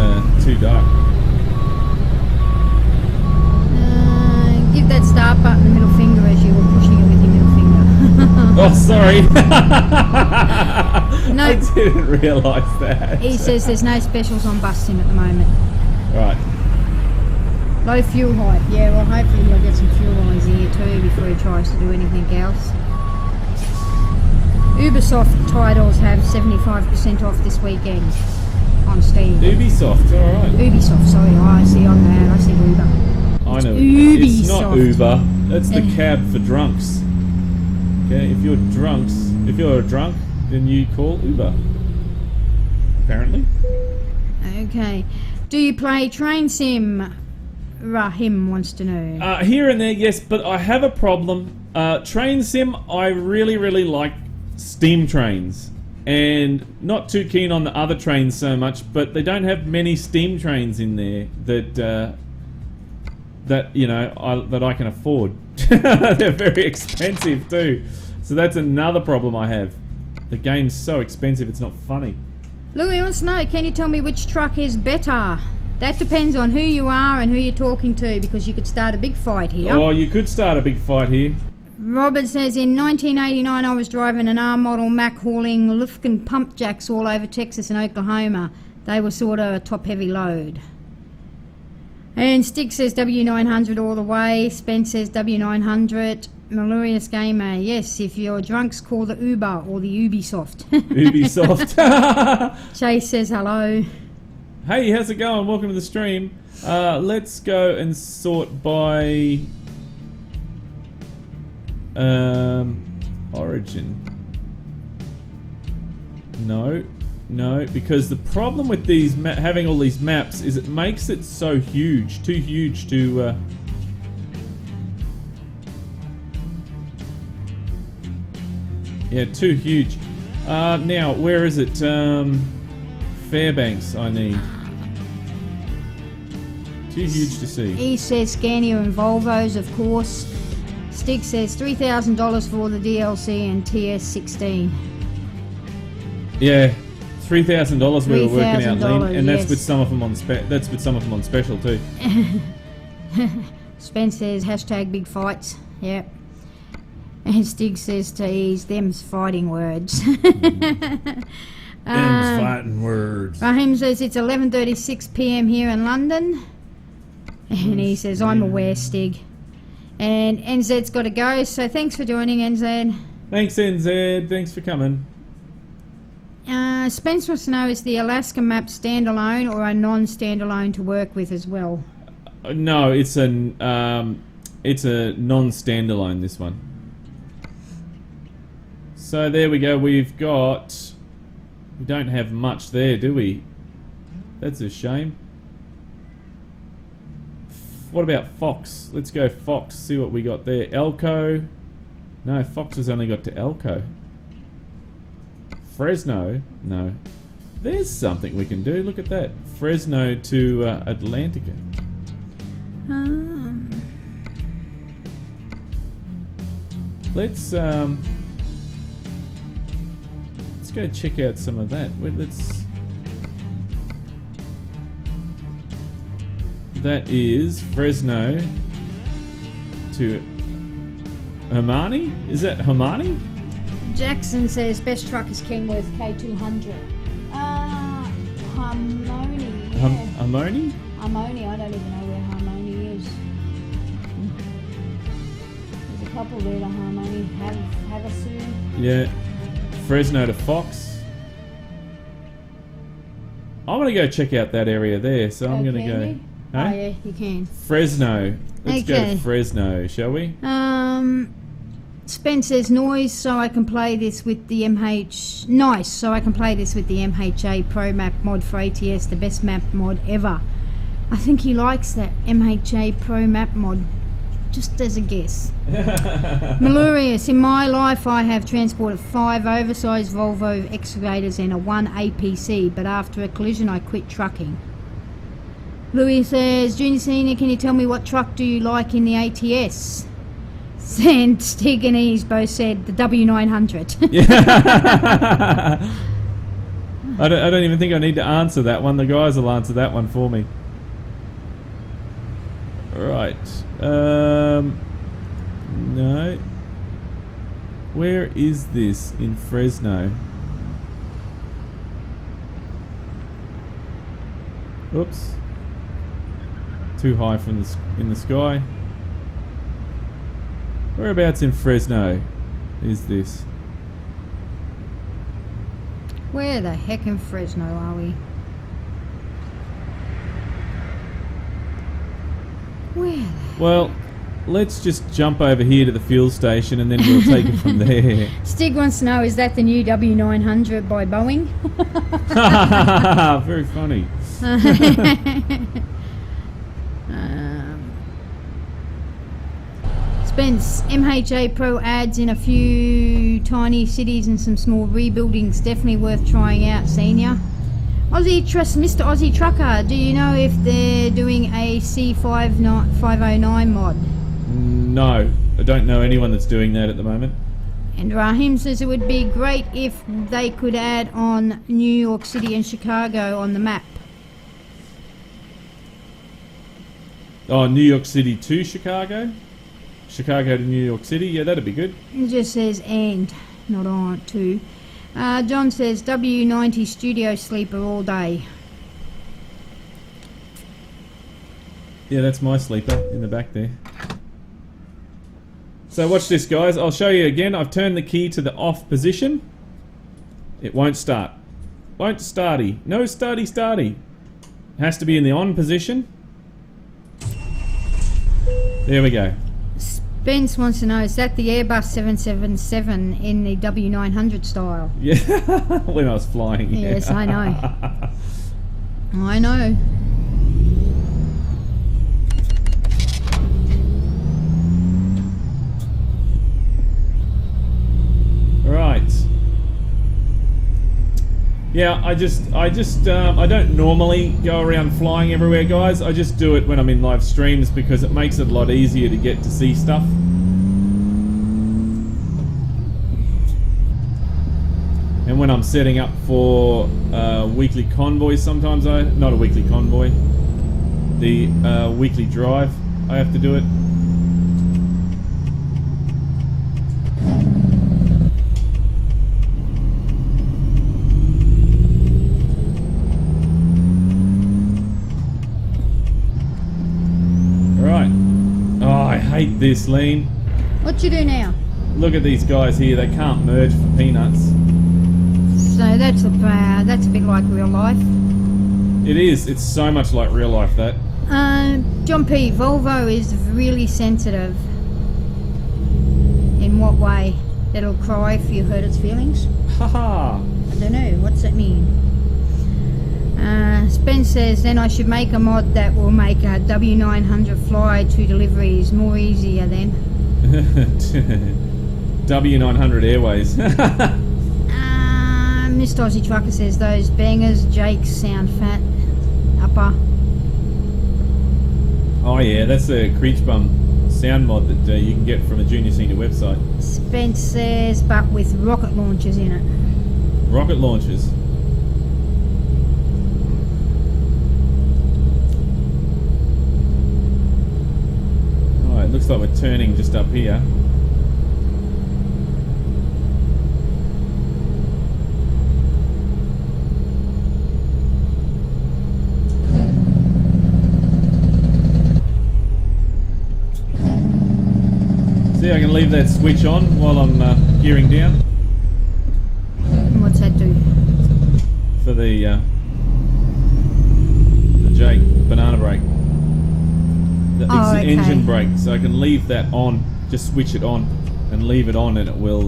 [SPEAKER 2] too dark.
[SPEAKER 3] Give that start button the middle finger as you were pushing it with your middle finger.
[SPEAKER 2] Oh, sorry.
[SPEAKER 3] No.
[SPEAKER 2] I didn't realise that.
[SPEAKER 3] He says there's no specials on Bust In at the moment.
[SPEAKER 2] Right.
[SPEAKER 3] Low fuel hype. Yeah, well, hopefully he'll get some fuel on his ear too before he tries to do anything else. Ubisoft titles have 75% off this weekend on Steam.
[SPEAKER 2] Ubisoft, alright.
[SPEAKER 3] Ubisoft, sorry, I see on that. I said Uber.
[SPEAKER 2] I know.
[SPEAKER 3] Ubisoft.
[SPEAKER 2] It's not Uber. That's the cab for drunks. Okay, if you're a drunk, then you call Uber. Apparently.
[SPEAKER 3] Okay. Do you play Train Sim? Rahim wants to know.
[SPEAKER 2] Here and there, yes, but I have a problem. Train Sim, I really, really like steam trains. And not too keen on the other trains so much, but they don't have many steam trains in there that you know that I can afford. They're very expensive too, so that's another problem I have. The game's so expensive, it's not funny.
[SPEAKER 3] Louis wants to know, can you tell me which truck is better? That depends on who you are and who you're talking to, because you could start a big fight here.
[SPEAKER 2] Oh, you could start a big fight here.
[SPEAKER 3] Robert says, in 1989 I was driving an R model Mack hauling Lufkin pump jacks all over Texas and Oklahoma. They were sort of a top heavy load. And Stick says W900 all the way. Spence says W900. Malurious Gamer, yes, if you're drunks, call the Uber or the Ubisoft.
[SPEAKER 2] Ubisoft.
[SPEAKER 3] Chase says hello.
[SPEAKER 2] Hey, how's it going? Welcome to the stream. Let's go and sort by origin. No, because the problem with these having all these maps is it makes it so huge, too huge to. Yeah, too huge. Now, where is it? Fairbanks, I need. Too huge to see.
[SPEAKER 3] He says Scania and Volvos, of course. Stig says $3,000 for the DLC and TS16.
[SPEAKER 2] Yeah, $3,000 we were working out, Lean, and that's
[SPEAKER 3] yes.
[SPEAKER 2] with some of them on that's with some of them on special too.
[SPEAKER 3] Spence says hashtag big fights. Yep. And Stig says to ease them's fighting words.
[SPEAKER 2] Them's fighting words.
[SPEAKER 3] Raheem says it's 11:36 p.m. here in London. And he says, I'm aware, Stig. And NZ's got to go, so thanks for joining, NZ.
[SPEAKER 2] Thanks, NZ. Thanks for coming.
[SPEAKER 3] Spence wants to know, is the Alaska Map standalone or a non-standalone to work with as well?
[SPEAKER 2] No, it's a non-standalone, this one. So there we go. We don't have much there, do we? That's a shame. What about Fox? Let's go Fox, see what we got there. Elko. No, Fox has only got to Elko. Fresno. No. There's something we can do. Look at that. Fresno to Atlantica. Let's go check out some of that. That is Fresno to Hermione? Is that Hermione?
[SPEAKER 3] Jackson says best truck is Kenworth K200. Harmony. Yeah.
[SPEAKER 2] Harmony?
[SPEAKER 3] Harmony, I don't even know where Harmony is. There's a couple there to Harmony. Have a soon.
[SPEAKER 2] Yeah. Fresno to Fox. I want to go check out that area there, so I'm going to go.
[SPEAKER 3] Oh yeah, you can.
[SPEAKER 2] Fresno. Let's go to Fresno, shall we?
[SPEAKER 3] Spence says noise, so I can play this with the nice, so I can play this with the MHA Pro Map mod for ATS, the best map mod ever. I think he likes that MHA Pro Map mod, just as a guess. Malurious, in my life I have transported 5 oversized Volvo excavators and a 1 APC, but after a collision I quit trucking. Louis says, Junior Senior, can you tell me what truck do you like in the ATS? And Stig and Ease both said the W900.
[SPEAKER 2] Yeah. I don't even think I need to answer that one. The guys will answer that one for me. Right. No. Where is this in Fresno? Oops. Too high from in the sky. Whereabouts in Fresno is this?
[SPEAKER 3] Where the heck in Fresno are we? Where?
[SPEAKER 2] Well, let's just jump over here to the fuel station and then we'll take it from there.
[SPEAKER 3] Stig wants to know, is that the new W900 by Boeing?
[SPEAKER 2] Very funny.
[SPEAKER 3] Spence, MHA Pro ads in a few tiny cities and some small rebuildings, definitely worth trying out, Senior. Mr. Aussie Trucker, do you know if they're doing a C509 mod?
[SPEAKER 2] No, I don't know anyone that's doing that at the moment.
[SPEAKER 3] And Rahim says it would be great if they could add on New York City and Chicago on the map.
[SPEAKER 2] Oh, New York City to Chicago? Chicago to New York City? Yeah, that'd be good.
[SPEAKER 3] It just says and, not on to. John says W90 studio sleeper all day.
[SPEAKER 2] Yeah, that's my sleeper in the back there. So watch this, guys. I'll show you again. I've turned the key to the off position. It won't start. Won't starty. No starty. It has to be in the on position. There we go.
[SPEAKER 3] Spence wants to know, is that the Airbus 777 in the W900 style?
[SPEAKER 2] Yeah, when I was flying. Yeah.
[SPEAKER 3] Yes, I know. I know.
[SPEAKER 2] Right. Yeah, I don't normally go around flying everywhere, guys. I just do it when I'm in live streams because it makes it a lot easier to get to see stuff. And when I'm setting up for weekly convoys, sometimes not a weekly convoy, the weekly drive, I have to do it. Right. Oh, I hate this, Lean.
[SPEAKER 3] What you do now?
[SPEAKER 2] Look at these guys here. They can't merge for peanuts.
[SPEAKER 3] So that's a bit like real life.
[SPEAKER 2] It is. It's so much like real life, that.
[SPEAKER 3] John P. Volvo is really sensitive. In what way? That it'll cry if you hurt its feelings?
[SPEAKER 2] Haha.
[SPEAKER 3] I don't know. What's that mean? Spence says, then I should make a mod that will make a W900 fly to deliveries more easier then.
[SPEAKER 2] W900 Airways.
[SPEAKER 3] Mr. Aussie Trucker says, those bangers, Jakes sound fat. Upper.
[SPEAKER 2] Oh yeah, that's a Creech Bum sound mod that you can get from a Junior Senior website.
[SPEAKER 3] Spence says, but with rocket launchers in it.
[SPEAKER 2] Rocket launchers. Alright, looks like we're turning just up here. See, I can leave that switch on while I'm gearing down.
[SPEAKER 3] What's that do?
[SPEAKER 2] For the Jake banana brake. It's the engine brake, so I can leave that on, just switch it on and leave it on and it will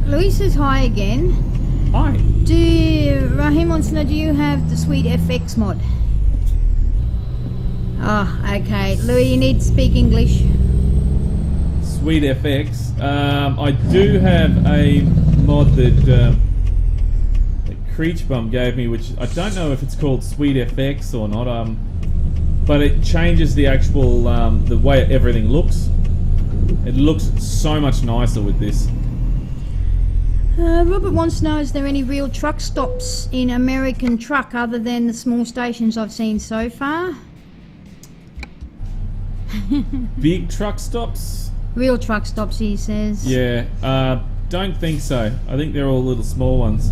[SPEAKER 3] Louise says hi again.
[SPEAKER 2] Hi.
[SPEAKER 3] Rahim wants to know, do you have the sweet FX mod? Oh, okay. Louis, you need to speak English.
[SPEAKER 2] Sweet FX. I do have a mod that Creech Bum gave me, which I don't know if it's called Sweet FX or not. But it changes the actual the way everything looks. It looks so much nicer with this.
[SPEAKER 3] Robert wants to know, is there any real truck stops in American truck other than the small stations I've seen so far?
[SPEAKER 2] Big truck stops?
[SPEAKER 3] Real truck stops, he says.
[SPEAKER 2] Yeah, don't think so. I think they're all little small ones.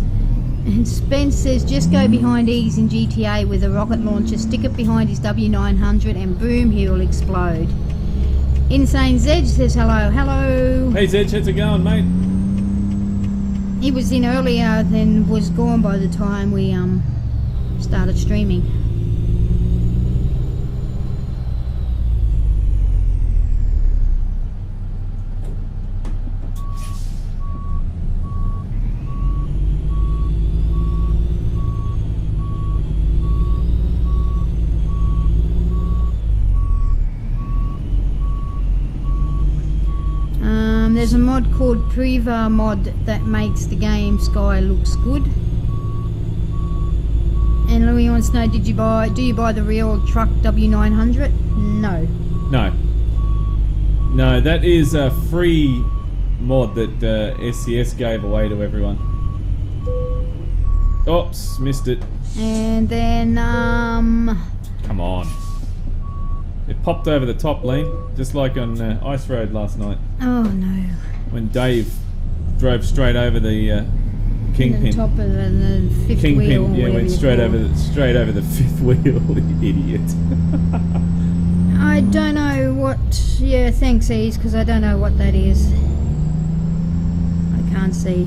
[SPEAKER 3] And Spence says, just go behind Ease in GTA with a rocket launcher, stick it behind his W900 and boom, he will explode. Insane Zedge says hello. Hello.
[SPEAKER 2] Hey Zedge, how's it going, mate?
[SPEAKER 3] He was in earlier, then was gone by the time we started streaming. There's a mod called Priva Mod that makes the game sky looks good. And Louis wants to know, do you buy the real truck W900? No.
[SPEAKER 2] No, that is a free mod that SCS gave away to everyone. Oops, missed it.
[SPEAKER 3] And then
[SPEAKER 2] come on. It popped over the top lane, just like on Ice Road last night.
[SPEAKER 3] Oh no.
[SPEAKER 2] When Dave drove straight over the kingpin.
[SPEAKER 3] The top of the fifth
[SPEAKER 2] kingpin,
[SPEAKER 3] wheel.
[SPEAKER 2] yeah, went straight over the fifth wheel, idiot.
[SPEAKER 3] I don't know what. Yeah, thanks, Ease, because I don't know what that is. I can't see.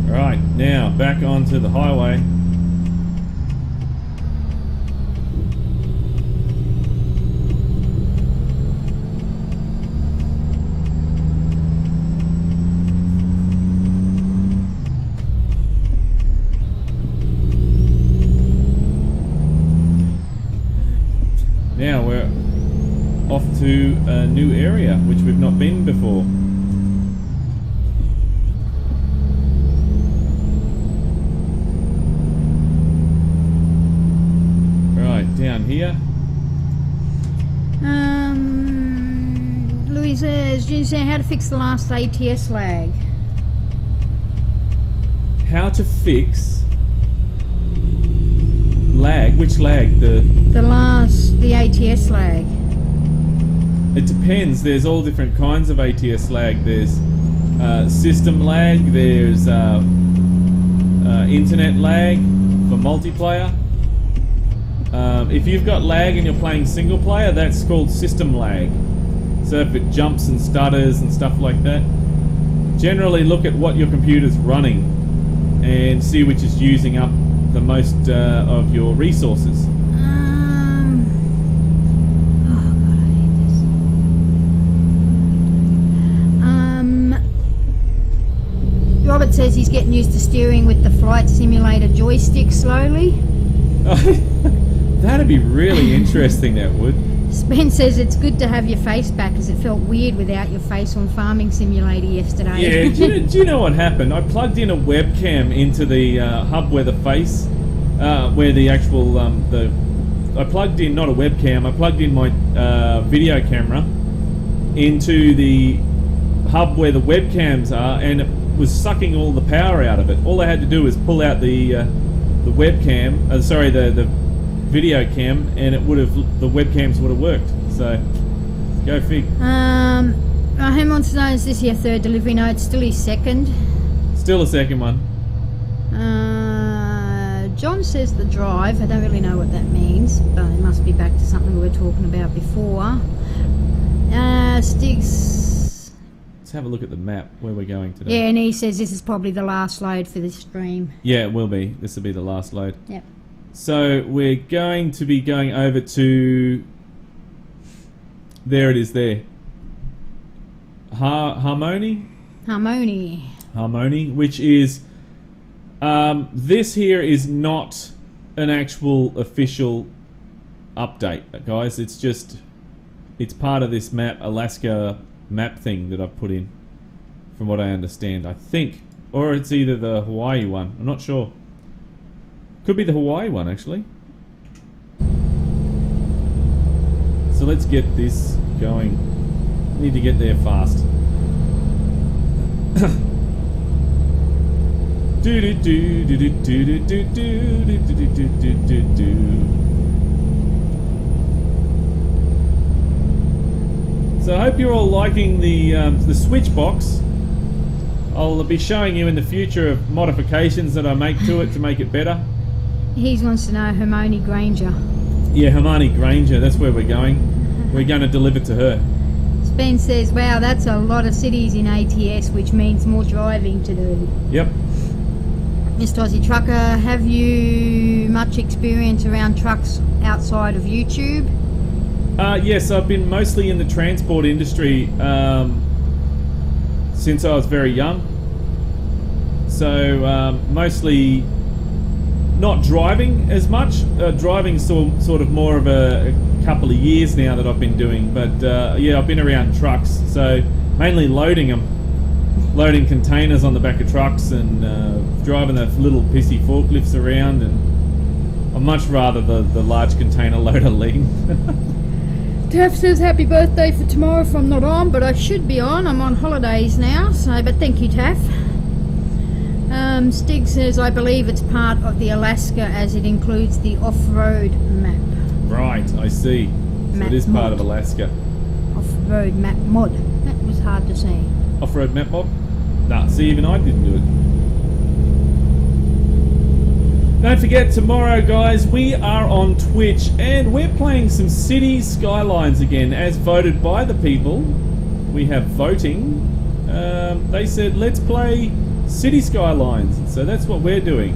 [SPEAKER 2] Right, now back onto the highway. to a new area which we've not been before. Right, down here.
[SPEAKER 3] Louis says, do you say how to fix the last ATS lag?
[SPEAKER 2] How to fix lag? Which lag? The
[SPEAKER 3] ATS lag.
[SPEAKER 2] It depends. There's all different kinds of ATS lag. There's system lag. There's internet lag for multiplayer. If you've got lag and you're playing single player, that's called system lag. So if it jumps and stutters and stuff like that, generally look at what your computer's running and see which is using up the most of your resources.
[SPEAKER 3] Robert says he's getting used to steering with the flight simulator joystick slowly.
[SPEAKER 2] That'd be really interesting, that would.
[SPEAKER 3] Spence says it's good to have your face back as it felt weird without your face on Farming Simulator yesterday.
[SPEAKER 2] Yeah, do you know what happened? I plugged in a webcam into the hub where the face, where the actual, I plugged in, not a webcam, I plugged in my video camera into the hub where the webcams are, and it was sucking all the power out of it. All I had to do was pull out the webcam, the video cam, and the webcams would have worked. So go fig.
[SPEAKER 3] Rahim wants to know, is this your third delivery? No, it's still his second.
[SPEAKER 2] Still a second one.
[SPEAKER 3] John says the drive. I don't really know what that means, but it must be back to something we were talking about before. Stiggs,
[SPEAKER 2] let's have a look at the map where we're going today.
[SPEAKER 3] Yeah, and he says this is probably the last load for this stream.
[SPEAKER 2] Yeah, it will be. This will be the last load.
[SPEAKER 3] Yep.
[SPEAKER 2] So we're going to be going over to, there it is there, Harmony, which is, this here is not an actual official update, guys. It's just, it's part of this map, Alaska map thing that I've put in, from what I understand, I think. Or it's either the Hawaii one, I'm not sure. Could be the Hawaii one, actually. So let's get this going. Need to get there fast. So I hope you're all liking the switch box. I'll be showing you in the future of modifications that I make to it to make it better.
[SPEAKER 3] He wants to know Hermione Granger.
[SPEAKER 2] Yeah, Hermione Granger, that's where we're going. We're going to deliver to her.
[SPEAKER 3] Ben says, wow, that's a lot of cities in ATS, which means more driving to do.
[SPEAKER 2] Yep.
[SPEAKER 3] Mr. Aussie Trucker, have you much experience around trucks outside of YouTube?
[SPEAKER 2] Yes, I've been mostly in the transport industry since I was very young. So mostly not driving as much. Driving's sort of more of a couple of years now that I've been doing. But yeah, I've been around trucks. So mainly loading them. Loading containers on the back of trucks and driving the little pissy forklifts around. And I'd much rather the large container loader lean.
[SPEAKER 3] Taff says happy birthday for tomorrow if I'm not on, but I should be on. I'm on holidays now, so but thank you, Taff. Stig says I believe it's part of the Alaska as it includes the off-road map.
[SPEAKER 2] Right, I see. So it is part of Alaska.
[SPEAKER 3] Off-road map mod. That was hard to say.
[SPEAKER 2] Off-road map mod? Nah, see, even I didn't do it. Don't forget, tomorrow, guys, we are on Twitch and we're playing some city skylines again, as voted by the people. We have voting. They said, let's play city skylines, so that's what we're doing.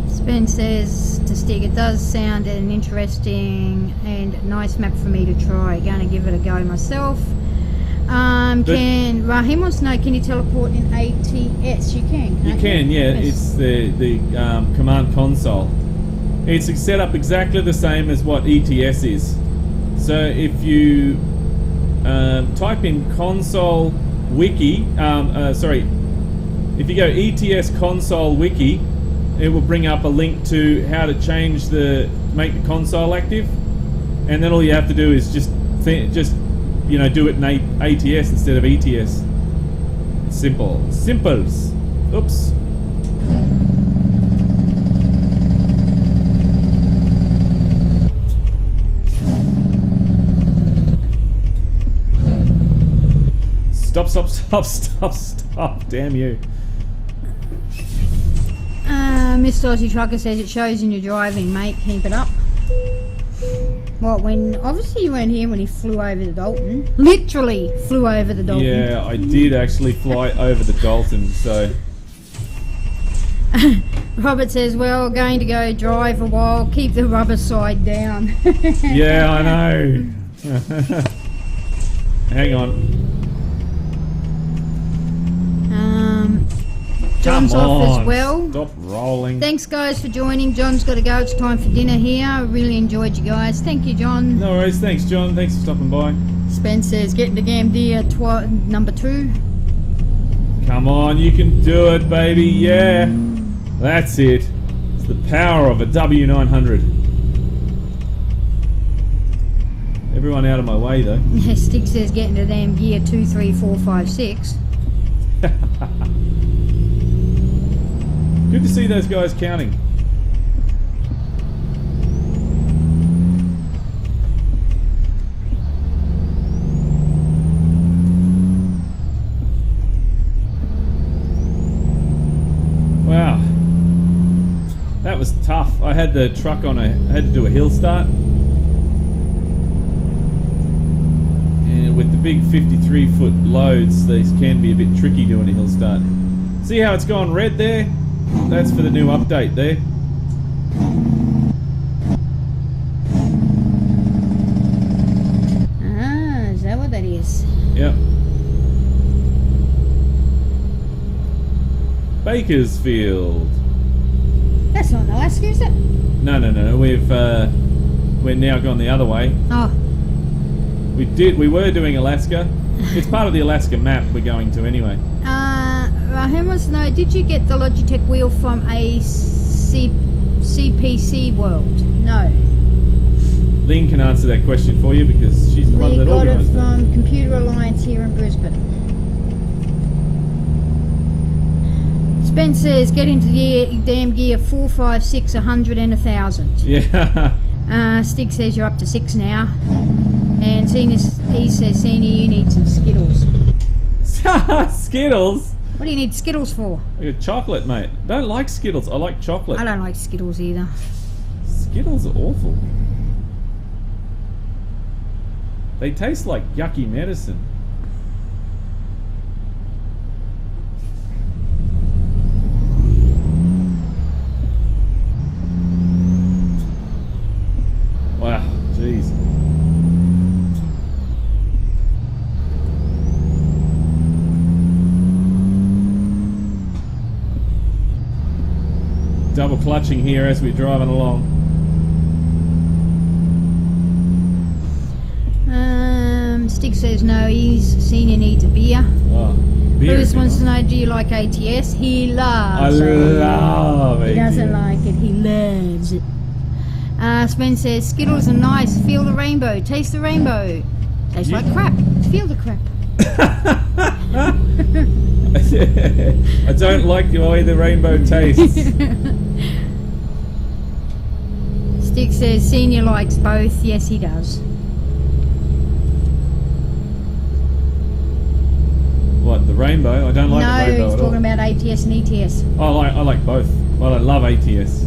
[SPEAKER 3] Spen says to Stig, it does sound an interesting and nice map for me to try. Going to give it a go myself. Rahim wants to know, can you teleport in ATS? You can.
[SPEAKER 2] You can, yeah. Yes. It's the command console. It's set up exactly the same as what ETS is. So if you type in console wiki, if you go ETS console wiki, it will bring up a link to how to make the console active, and then all you have to do is just do it in ATS instead of ETS. It's simple. Simples. Oops. Stop. Damn you.
[SPEAKER 3] Mr. Aussie Trucker says it shows in your driving, mate. Keep it up. What, when... Obviously you weren't here when he flew over the Dalton. Literally flew over the Dalton.
[SPEAKER 2] Yeah, I did actually fly over the Dalton, so...
[SPEAKER 3] Robert says, well, going to go drive a while. Keep the rubber side down.
[SPEAKER 2] Yeah, I know. Hang on.
[SPEAKER 3] John's off as well.
[SPEAKER 2] Stop rolling.
[SPEAKER 3] Thanks, guys, for joining. John's got to go. It's time for dinner here. I really enjoyed you guys. Thank you, John.
[SPEAKER 2] No worries. Thanks, John. Thanks for stopping by.
[SPEAKER 3] Spence says, getting the damn deer number 2.
[SPEAKER 2] Come on, you can do it, baby. Yeah. That's it. It's the power of a W900. Everyone out of my way, though.
[SPEAKER 3] Stick says, getting the damn gear 2, 3, 4, 5, 6.
[SPEAKER 2] Good to see those guys counting. Wow. That was tough. I had the truck I had to do a hill start. And with the big 53-foot loads, these can be a bit tricky doing a hill start. See how it's gone red there? That's for the new update there.
[SPEAKER 3] Ah, is that what that is?
[SPEAKER 2] Yep. Bakersfield.
[SPEAKER 3] That's not Alaska, is it?
[SPEAKER 2] No. We're now gone the other way.
[SPEAKER 3] Oh.
[SPEAKER 2] We were doing Alaska. It's part of the Alaska Map we're going to anyway.
[SPEAKER 3] Rahim wants to know, did you get the Logitech wheel from a CPC World? No.
[SPEAKER 2] Lynn can answer that question for you because she's the one that organised it.
[SPEAKER 3] We got it from Computer Alliance here in Brisbane. Spence says, get into the damn gear 4, 5, 6, 100 and 1,000.
[SPEAKER 2] Yeah.
[SPEAKER 3] Stig says you're up to 6 now. And he says, Senior, you need some Skittles.
[SPEAKER 2] Skittles?
[SPEAKER 3] What do you need Skittles for?
[SPEAKER 2] I got chocolate, mate. I don't like Skittles. I like chocolate.
[SPEAKER 3] I don't like Skittles either.
[SPEAKER 2] Skittles are awful. They taste like yucky medicine. Wow, jeez. Double clutching here as we're driving along.
[SPEAKER 3] Stig says no, Senior needs a beer.
[SPEAKER 2] Oh, beer.
[SPEAKER 3] Bruce wants to know, do you like ATS? He loves
[SPEAKER 2] it. Love it.
[SPEAKER 3] He doesn't like it, he loves it. Spence says, Skittles are nice, feel the rainbow, taste the rainbow. Tastes like crap, feel the crap.
[SPEAKER 2] I don't like the way the rainbow tastes.
[SPEAKER 3] Stick says Senior likes both. Yes, he does.
[SPEAKER 2] What, the rainbow? I don't like the rainbow
[SPEAKER 3] No, he's
[SPEAKER 2] at
[SPEAKER 3] talking
[SPEAKER 2] all.
[SPEAKER 3] about ATS and ETS.
[SPEAKER 2] I like both. Well, I love ATS.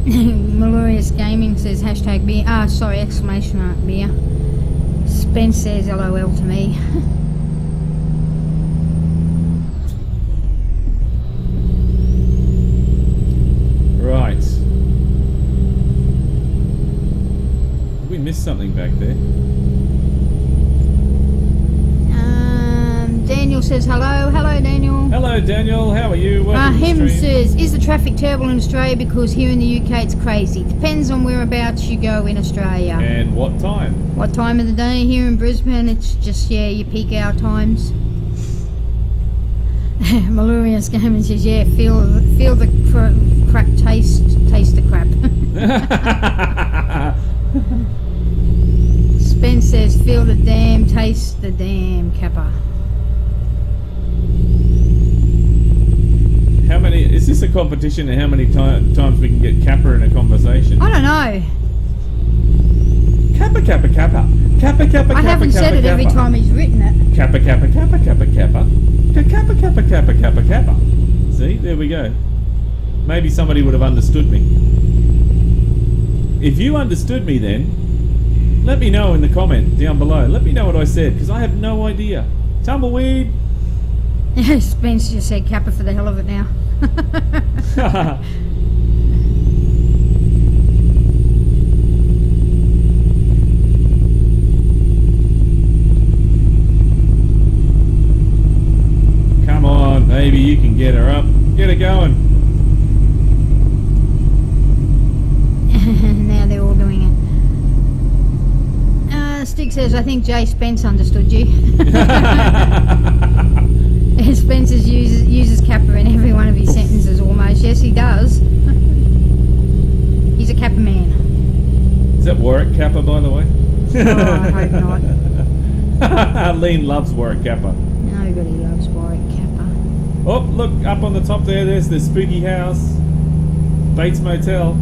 [SPEAKER 3] Notorious Gaming says hashtag beer. Exclamation mark beer. Spence says LOL to me.
[SPEAKER 2] Right. Did we miss something back there?
[SPEAKER 3] Daniel says hello. Hello, Daniel.
[SPEAKER 2] Hello, Hello, Daniel. How are you? Welcome to the
[SPEAKER 3] Him
[SPEAKER 2] stream.
[SPEAKER 3] says, is the traffic terrible in Australia? Because here in the UK it's crazy. Depends on whereabouts you go in Australia.
[SPEAKER 2] And what time?
[SPEAKER 3] What time of the day? Here in Brisbane, it's just, yeah, your peak hour times. Malurious Gaming says, yeah, feel the crap taste the crap. Spence says, feel the damn, taste the damn kappa.
[SPEAKER 2] How many? Is this a competition and how many times we can get Kappa in a conversation?
[SPEAKER 3] I don't know.
[SPEAKER 2] Kappa, Kappa, Kappa. Kappa, Kappa,
[SPEAKER 3] I
[SPEAKER 2] Kappa,
[SPEAKER 3] haven't
[SPEAKER 2] Kappa,
[SPEAKER 3] said it every
[SPEAKER 2] Kappa.
[SPEAKER 3] time he's written it.
[SPEAKER 2] Kappa, Kappa, Kappa, Kappa, Kappa. Kappa, Kappa, Kappa, Kappa, Kappa. See, there we go. Maybe somebody would have understood me. If you understood me then, let me know in the comment down below. Let me know what I said, because I have no idea. Tumbleweed.
[SPEAKER 3] Spence just said kappa for the hell of it now.
[SPEAKER 2] Come on, baby, you can get her up. Get her going.
[SPEAKER 3] Now they're all doing it. Stig says, I think Jay Spence understood you. Spence uses kappa in every one of his sentences almost. Yes, he does. He's a kappa man.
[SPEAKER 2] Is that Warwick Kappa, by the way?
[SPEAKER 3] Oh, I hope not.
[SPEAKER 2] Lean loves Warwick Kappa.
[SPEAKER 3] Nobody loves Warwick Kappa.
[SPEAKER 2] Oh, look, up on the top there's the spooky house. Bates Motel.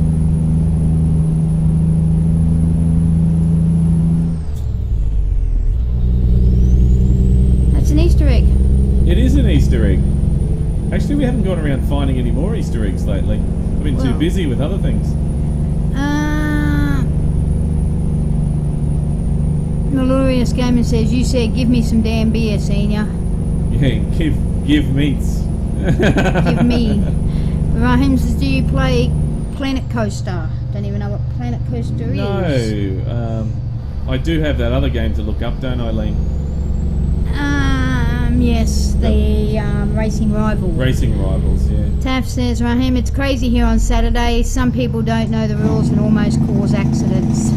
[SPEAKER 3] That's an Easter egg.
[SPEAKER 2] It is an Easter egg. Actually, we haven't gone around finding any more Easter eggs lately. I've been too busy with other things.
[SPEAKER 3] Malurious Gamer says, you said give me some damn beer, senior.
[SPEAKER 2] Yeah, give meats.
[SPEAKER 3] Give me. Rahim says, do you play Planet Coaster? Don't even know what Planet Coaster is.
[SPEAKER 2] No, I do have that other game to look up, don't I, Lean?
[SPEAKER 3] Yes, the Racing Rivals.
[SPEAKER 2] Racing Rivals, yeah.
[SPEAKER 3] Taff says, Rahim, it's crazy here on Saturday. Some people don't know the rules and almost cause accidents.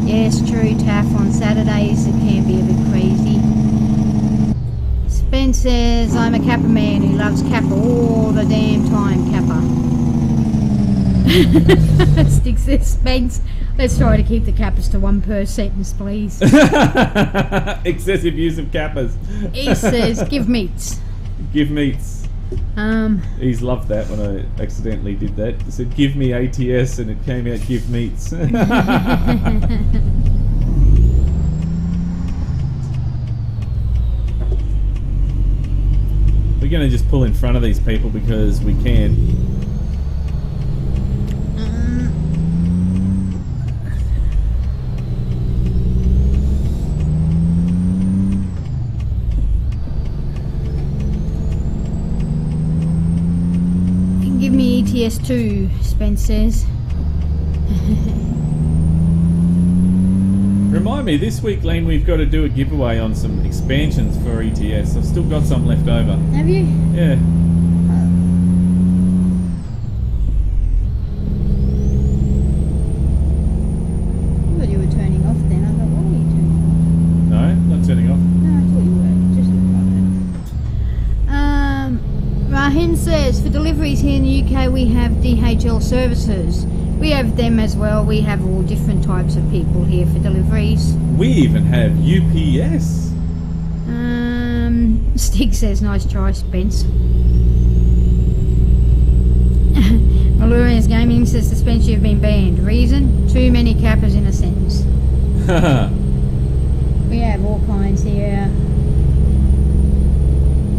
[SPEAKER 3] Yes, true, Taff. On Saturdays it can be a bit crazy. Spence says, I'm a Kappa man who loves Kappa all the damn time, Kappa. Stig says, Spence, let's try to keep the Kappas to one per sentence, please.
[SPEAKER 2] Excessive use of Kappas.
[SPEAKER 3] He says, give meats.
[SPEAKER 2] Give meats. He's loved that when I accidentally did that. It said, give me ATS, and it came out, give meats. We're going to just pull in front of these people because we can.
[SPEAKER 3] Give me ATS2, Spence says.
[SPEAKER 2] Remind me, this week, Lane, we've got to do a giveaway on some expansions for ETS. I've still got some left over.
[SPEAKER 3] Have you?
[SPEAKER 2] Yeah.
[SPEAKER 3] I thought you were turning off then. I thought, what are you turning off?
[SPEAKER 2] No, not turning off.
[SPEAKER 3] No, I thought you were. Just looked like that. Rahin says, for deliveries here in the UK we have DHL services. We have them as well. We have all different types of people here for deliveries.
[SPEAKER 2] We even have UPS.
[SPEAKER 3] Stig says, nice try, Spence. Malurious Gaming says, the Spence, you've been banned. Reason? Too many Kappas in a sentence. We have all kinds here.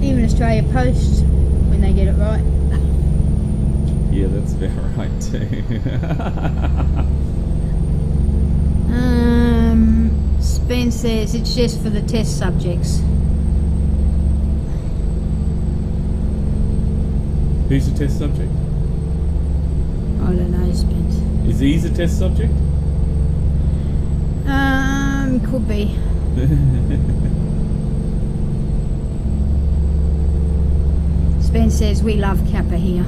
[SPEAKER 3] Even Australia Post, when they get it right.
[SPEAKER 2] Yeah, that's about right too.
[SPEAKER 3] Spence says, it's just for the test subjects.
[SPEAKER 2] Who's the test subject?
[SPEAKER 3] I don't know, Spence.
[SPEAKER 2] Is he a test subject?
[SPEAKER 3] Could be. Spence says we love Kappa here.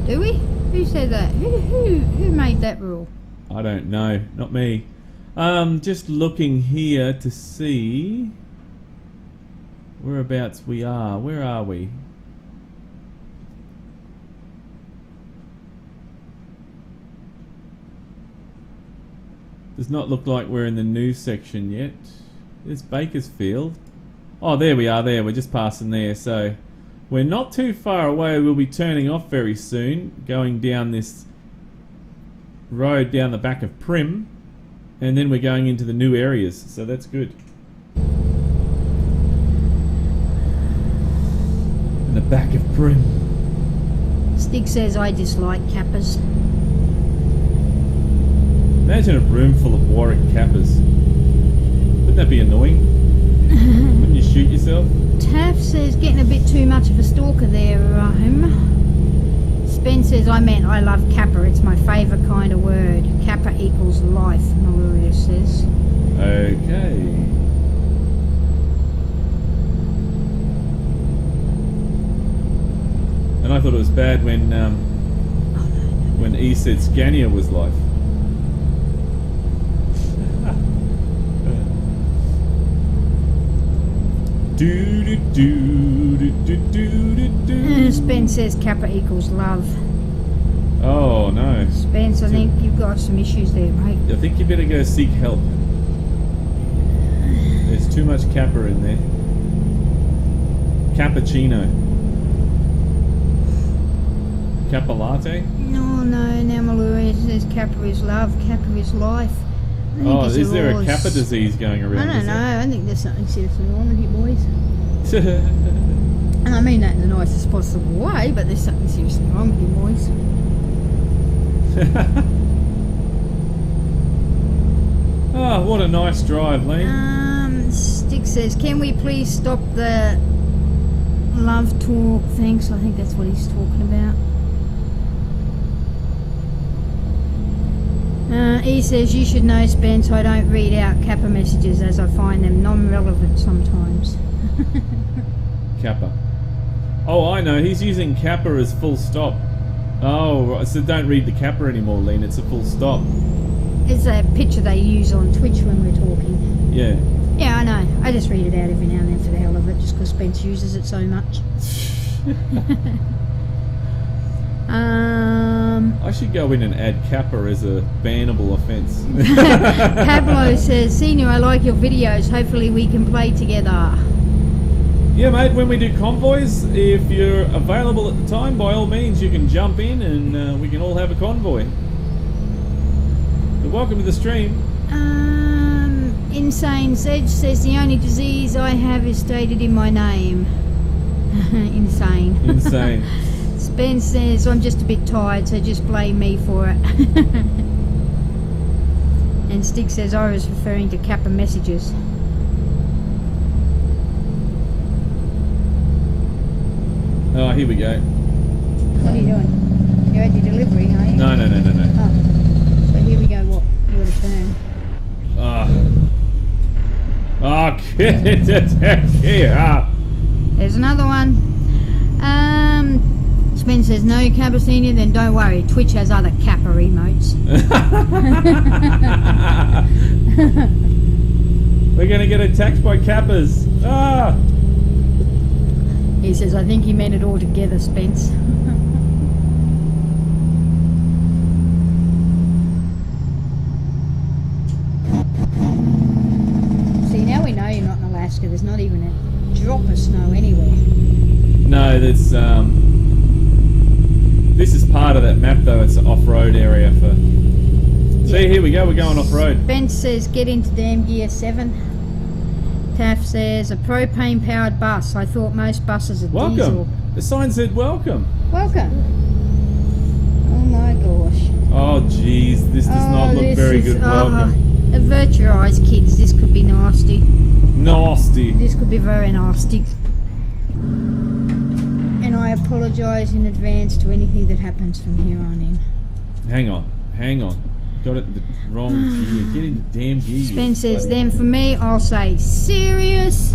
[SPEAKER 3] Do we? Who said that? Who made that rule?
[SPEAKER 2] I don't know. Not me. Just looking here to see whereabouts we are. Where are we? Does not look like we're in the new section yet. There's Bakersfield. Oh, there we are there. We're just passing there. So we're not too far away. We'll be turning off very soon, going down this road down the back of Prim, and then we're going into the new areas. So that's good. In the back of Prim.
[SPEAKER 3] Stig says I dislike Kappas.
[SPEAKER 2] Imagine a room full of Warwick Kappas. Wouldn't that be annoying? Wouldn't you shoot yourself?
[SPEAKER 3] Taff says getting a bit too much of a stalker there, Spence says I love Kappa. It's my favourite kind of word. Kappa equals life, Notorious says.
[SPEAKER 2] Okay. And I thought it was bad when E said Scania was life.
[SPEAKER 3] Spence says Kappa equals love.
[SPEAKER 2] Oh no.
[SPEAKER 3] Spence, I think you've got some issues there, mate.
[SPEAKER 2] I think you better go seek help. There's too much Kappa in there. Cappuccino. Kappa latte?
[SPEAKER 3] No, now Maluria says Kappa is love, Kappa is life.
[SPEAKER 2] Oh, is there a Kappa disease going around?
[SPEAKER 3] I don't know. I think there's something seriously wrong with you boys. And I mean that in the nicest possible way, but there's something seriously wrong with you boys.
[SPEAKER 2] Oh, what a nice drive, Lee.
[SPEAKER 3] Stick says, can we please stop the love talk? Thanks. I think that's what he's talking about. He says, you should know, Spence, I don't read out Kappa messages as I find them non-relevant sometimes.
[SPEAKER 2] Kappa. Oh, I know. He's using Kappa as full stop. Oh, right. So don't read the Kappa anymore, Lean. It's a full stop.
[SPEAKER 3] It's a picture they use on Twitch when we're talking.
[SPEAKER 2] Yeah.
[SPEAKER 3] Yeah, I know. I just read it out every now and then for the hell of it, just because Spence uses it so much.
[SPEAKER 2] I should go in and add Kappa as a bannable offence.
[SPEAKER 3] Pablo says, Senior, I like your videos. Hopefully we can play together.
[SPEAKER 2] Yeah, mate, when we do convoys, if you're available at the time, by all means, you can jump in and we can all have a convoy. But welcome to the stream.
[SPEAKER 3] Insane Sedge says, the only disease I have is stated in my name. Insane.
[SPEAKER 2] Insane.
[SPEAKER 3] Spence says, I'm just a bit tired, so just blame me for it. And Stig says, I was referring to Kappa messages.
[SPEAKER 2] Oh, here we go.
[SPEAKER 3] What are you doing? You're at your delivery, are you?
[SPEAKER 2] No.
[SPEAKER 3] Oh. So here we go, what? Your turn.
[SPEAKER 2] Get it here.
[SPEAKER 3] There's another one. Spence says, no Kappa Senior, then don't worry. Twitch has other Kappa emotes.
[SPEAKER 2] We're going to get attacked by Kappas. Ah!
[SPEAKER 3] He says, I think he meant it all together, Spence. See, now we know you're not in Alaska. There's not even a drop of snow anywhere.
[SPEAKER 2] No, there's this is part of that map though. It's an off-road area for. See, here we go. We're going off-road.
[SPEAKER 3] Spence says, get into damn gear 7. Taff says, a propane-powered bus. I thought most buses are
[SPEAKER 2] Welcome.
[SPEAKER 3] diesel.
[SPEAKER 2] The sign said welcome.
[SPEAKER 3] Welcome. Oh my gosh.
[SPEAKER 2] Oh jeez, this does not look very good. Welcome.
[SPEAKER 3] Avert your eyes, kids. This could be nasty.
[SPEAKER 2] Nasty.
[SPEAKER 3] This could be very nasty. And I apologise in advance to anything that happens from here on in.
[SPEAKER 2] Hang on. Got it the wrong gear. Get in the damn gear.
[SPEAKER 3] Spence says, then for me, I'll say, serious?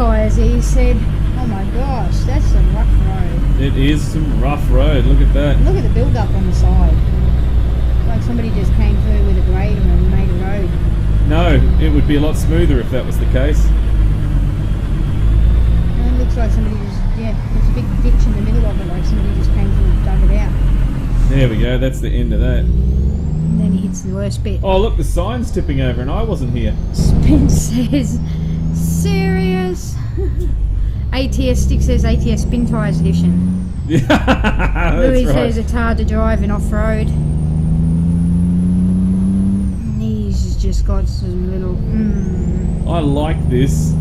[SPEAKER 3] tyres. He said, oh my gosh, that's some rough road.
[SPEAKER 2] It is some rough road. Look at that.
[SPEAKER 3] Look at the build up on the side. Like somebody just came through with a grader and made a road.
[SPEAKER 2] No, it would be a lot smoother if that was the case.
[SPEAKER 3] And it looks like somebody just, yeah, there's a big ditch in the middle of it, like somebody just came through and dug it out.
[SPEAKER 2] There we go, that's the end of that.
[SPEAKER 3] And then he hits the worst bit.
[SPEAKER 2] Oh look, the sign's tipping over and I wasn't here.
[SPEAKER 3] Spence says, serious? ATS stick says ATS Spin Tyres Edition.
[SPEAKER 2] Yeah, that's
[SPEAKER 3] Louis
[SPEAKER 2] right.
[SPEAKER 3] says it's hard to drive in off-road. He's just got some little...
[SPEAKER 2] I like this.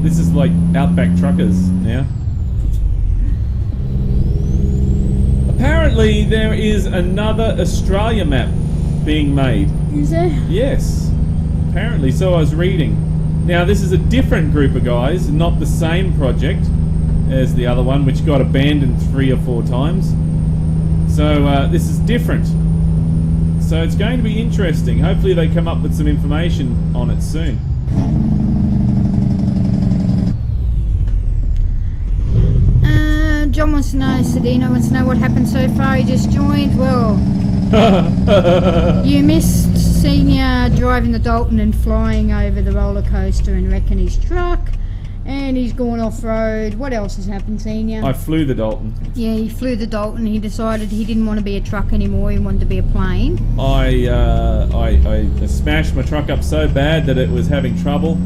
[SPEAKER 2] This is like Outback Truckers now. Apparently there is another Australia map being made.
[SPEAKER 3] Is there?
[SPEAKER 2] Yes. Apparently, so I was reading. Now this is a different group of guys, not the same project as the other one, which got abandoned 3 or 4 times. So this is different. So it's going to be interesting. Hopefully they come up with some information on it soon.
[SPEAKER 3] John wants to know, Sedino wants to know what happened so far. He just joined. Well, you missed Senior driving the Dalton and flying over the roller coaster and wrecking his truck. And he's gone off-road. What else has happened, Senior?
[SPEAKER 2] I flew the Dalton.
[SPEAKER 3] Yeah, he flew the Dalton. He decided he didn't want to be a truck anymore. He wanted to be a plane.
[SPEAKER 2] I smashed my truck up so bad that it was having trouble.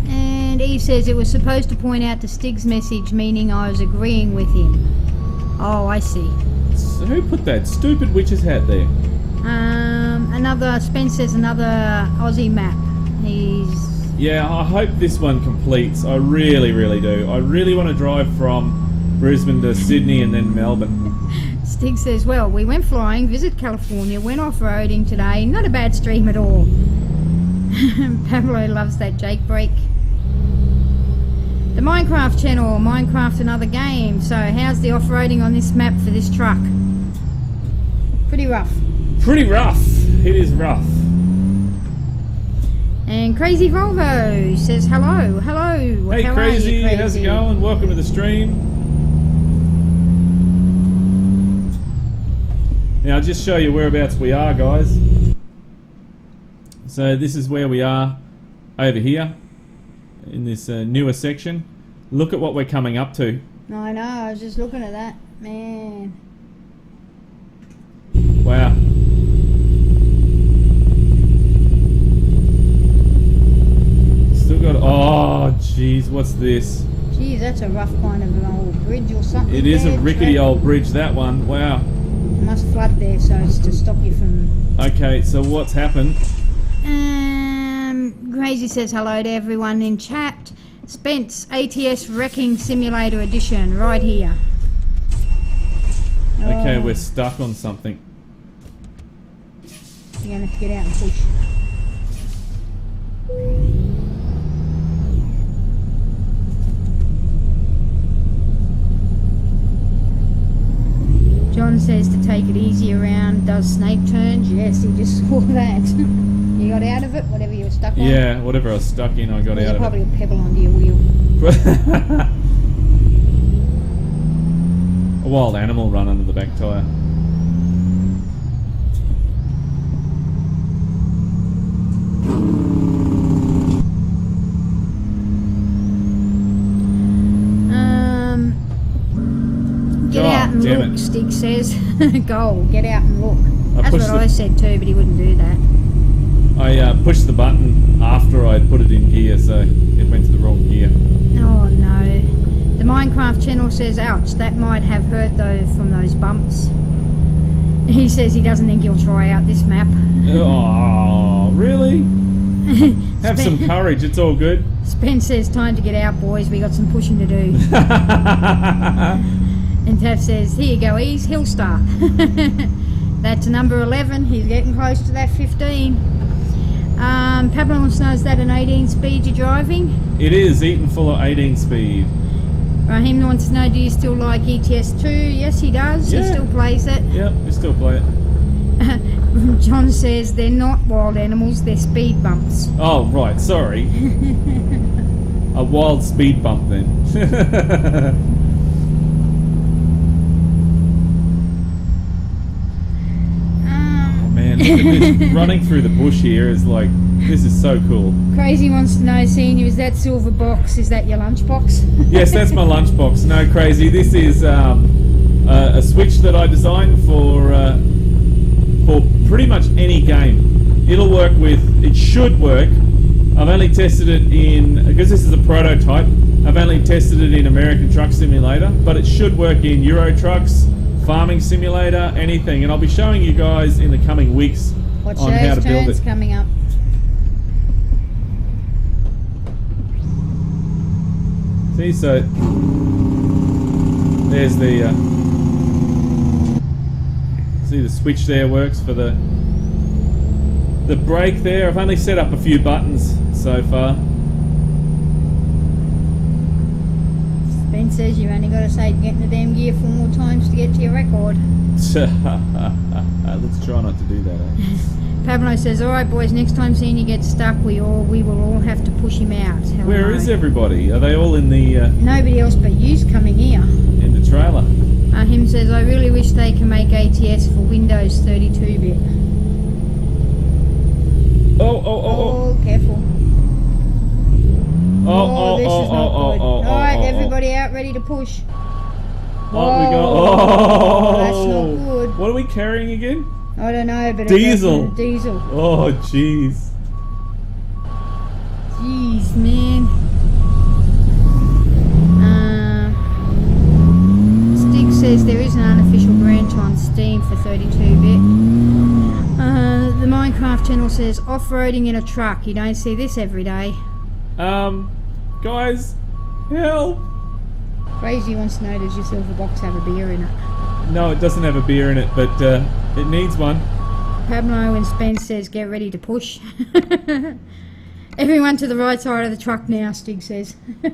[SPEAKER 3] And Eve says it was supposed to point out to Stig's message, meaning I was agreeing with him. Oh, I see.
[SPEAKER 2] So who put that stupid witch's hat there?
[SPEAKER 3] Spence says another Aussie map.
[SPEAKER 2] Yeah, I hope this one completes. I really, really do. I really want to drive from Brisbane to Sydney and then Melbourne.
[SPEAKER 3] Stig says, well, we went flying, visit California, went off-roading today. Not a bad stream at all. Pablo loves that Jake break. The Minecraft channel, Minecraft another game. So how's the off-roading on this map for this truck? Pretty rough.
[SPEAKER 2] Pretty rough. It is rough.
[SPEAKER 3] And Crazy Volvo says hello. Hello.
[SPEAKER 2] Hey
[SPEAKER 3] How
[SPEAKER 2] Crazy,
[SPEAKER 3] are you,
[SPEAKER 2] how's it going? Welcome to the stream. Now I'll just show you whereabouts we are, guys. So this is where we are over here in this newer section. Look at what we're coming up to.
[SPEAKER 3] I know, I was just looking at that. Man.
[SPEAKER 2] Wow. Still got... Oh, jeez, what's this?
[SPEAKER 3] Geez, that's a rough kind of an old bridge or something.
[SPEAKER 2] It is a
[SPEAKER 3] there,
[SPEAKER 2] rickety
[SPEAKER 3] Trent.
[SPEAKER 2] old bridge, that one. Wow.
[SPEAKER 3] It must flood there so it's to stop you from...
[SPEAKER 2] Okay, so what's happened?
[SPEAKER 3] Crazy says hello to everyone in chat. Spence, ATS Wrecking Simulator Edition, right here.
[SPEAKER 2] Okay,
[SPEAKER 3] Oh,
[SPEAKER 2] we're stuck on something.
[SPEAKER 3] you're going to have to get out and push. John says to take it easy around, does snake turns. Yes, he just saw that. You got out of it, whatever you were stuck on?
[SPEAKER 2] Yeah, whatever I was stuck in, I got
[SPEAKER 3] There's
[SPEAKER 2] out of
[SPEAKER 3] probably
[SPEAKER 2] it.
[SPEAKER 3] a pebble under your wheel.
[SPEAKER 2] A wild animal run under the back tyre.
[SPEAKER 3] Get out and
[SPEAKER 2] damn
[SPEAKER 3] look,
[SPEAKER 2] it.
[SPEAKER 3] Stig says. Go, get out and look.
[SPEAKER 2] I
[SPEAKER 3] That's
[SPEAKER 2] pushed
[SPEAKER 3] what
[SPEAKER 2] the-
[SPEAKER 3] I said too, but he wouldn't do that.
[SPEAKER 2] I pushed the button after I put it in gear, so it went to the wrong gear.
[SPEAKER 3] Oh no. The Minecraft channel says, ouch, that might have hurt though from those bumps. He says he doesn't think he'll try out this map.
[SPEAKER 2] Oh, really? Have some courage, it's all good.
[SPEAKER 3] Spence says, time to get out, boys, we got some pushing to do. And Taff says, here you go, Ease, he'll start. That's number 11, he's getting close to that 15. Pablo wants to know, is that an 18 speed you're driving?
[SPEAKER 2] It is, eaten full of 18 speed.
[SPEAKER 3] Raheem wants to know, do you still like ETS2? Yes, he does,
[SPEAKER 2] Yeah.
[SPEAKER 3] he still plays it.
[SPEAKER 2] Yep, we still play it.
[SPEAKER 3] John says, they're not wild animals, they're speed bumps.
[SPEAKER 2] Oh, right, sorry. a wild speed bump then. Man, look at this. Running through the bush here is like, this is so cool.
[SPEAKER 3] Crazy wants to know, Senior, is that silver box, is that your lunchbox?
[SPEAKER 2] Yes, that's my lunchbox. No, Crazy. This is a switch that I designed for pretty much any game. It'll work with, it should work. I've only tested it in, because this is a prototype, I've only tested it in American Truck Simulator, but it should work in Euro Trucks, Farming Simulator, anything. And I'll be showing you guys in the coming weeks
[SPEAKER 3] Watch
[SPEAKER 2] on how to
[SPEAKER 3] those
[SPEAKER 2] build
[SPEAKER 3] turns
[SPEAKER 2] it.
[SPEAKER 3] coming up.
[SPEAKER 2] See, so there's the see the switch there works for the brake there. I've only set up a few buttons so far.
[SPEAKER 3] Ben says you only got to say get in the damn gear 4 more times to get to your record.
[SPEAKER 2] Let's try not to do that.
[SPEAKER 3] Pablo says, alright boys, next time Senior gets stuck, we will all have to push him out. Hello.
[SPEAKER 2] Where is everybody? Are they all in the
[SPEAKER 3] Nobody else but you's coming here.
[SPEAKER 2] in the trailer?
[SPEAKER 3] Him says, I really wish they can make ATS for Windows 32-bit.
[SPEAKER 2] Oh,
[SPEAKER 3] Careful.
[SPEAKER 2] oh,
[SPEAKER 3] This is not good. Alright,
[SPEAKER 2] oh.
[SPEAKER 3] everybody out, ready to push.
[SPEAKER 2] Oh, we go.
[SPEAKER 3] Oh, that's not good.
[SPEAKER 2] What are we carrying again?
[SPEAKER 3] I don't know, but
[SPEAKER 2] Diesel.
[SPEAKER 3] It's diesel.
[SPEAKER 2] Oh, jeez.
[SPEAKER 3] Jeez, man. Stig says there is an unofficial branch on Steam for 32-bit. The Minecraft channel says off-roading in a truck. You don't see this every day.
[SPEAKER 2] Guys, help!
[SPEAKER 3] Crazy wants to know, does your silver box have a beer in it?
[SPEAKER 2] No, it doesn't have a beer in it, but it needs one.
[SPEAKER 3] Pablo and Spence says get ready to push. Everyone to the right side of the truck now, Stig says. How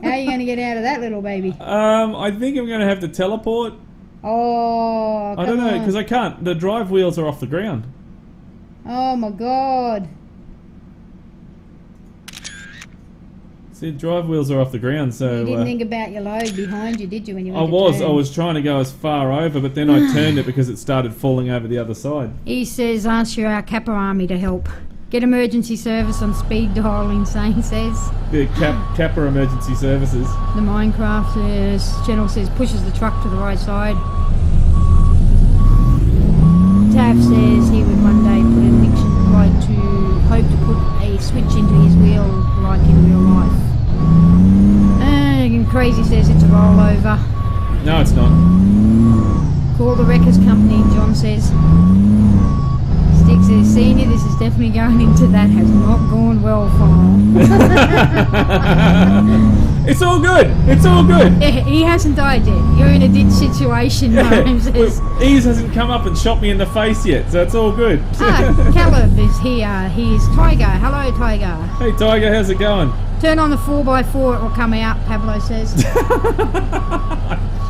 [SPEAKER 3] are you going to get out of that little baby?
[SPEAKER 2] I think I'm going to have to teleport.
[SPEAKER 3] Oh,
[SPEAKER 2] I don't know,
[SPEAKER 3] come on.
[SPEAKER 2] because I can't. The drive wheels are off the ground.
[SPEAKER 3] Oh my god.
[SPEAKER 2] See, the drive wheels are off the ground, so...
[SPEAKER 3] You didn't think about your load behind you, did you, when you
[SPEAKER 2] I
[SPEAKER 3] went to
[SPEAKER 2] was.
[SPEAKER 3] turn?
[SPEAKER 2] I was trying to go as far over, but then I turned it because it started falling over the other side.
[SPEAKER 3] He says ask your Kappa Army to help. Get emergency service on speed dial, Insane says.
[SPEAKER 2] The Kappa Emergency Services.
[SPEAKER 3] The Minecraft channel says pushes the truck to the right side. Taff says he would one day put an ignition light to hope to put a switch into his wheel like in real life. And Crazy says it's a rollover.
[SPEAKER 2] No, it's not.
[SPEAKER 3] Call the Wreckers Company, John says. Stick says, Senior, this is definitely going into that has not gone well file.
[SPEAKER 2] It's all good. It's all good.
[SPEAKER 3] He hasn't died yet. You're in a ditch situation, Rome says.
[SPEAKER 2] Ease hasn't come up and shot me in the face yet, so it's all good.
[SPEAKER 3] Caleb is here. He's Tiger. Hello, Tiger.
[SPEAKER 2] Hey, Tiger, how's it going?
[SPEAKER 3] Turn on the 4x4, it will come out, Pablo says.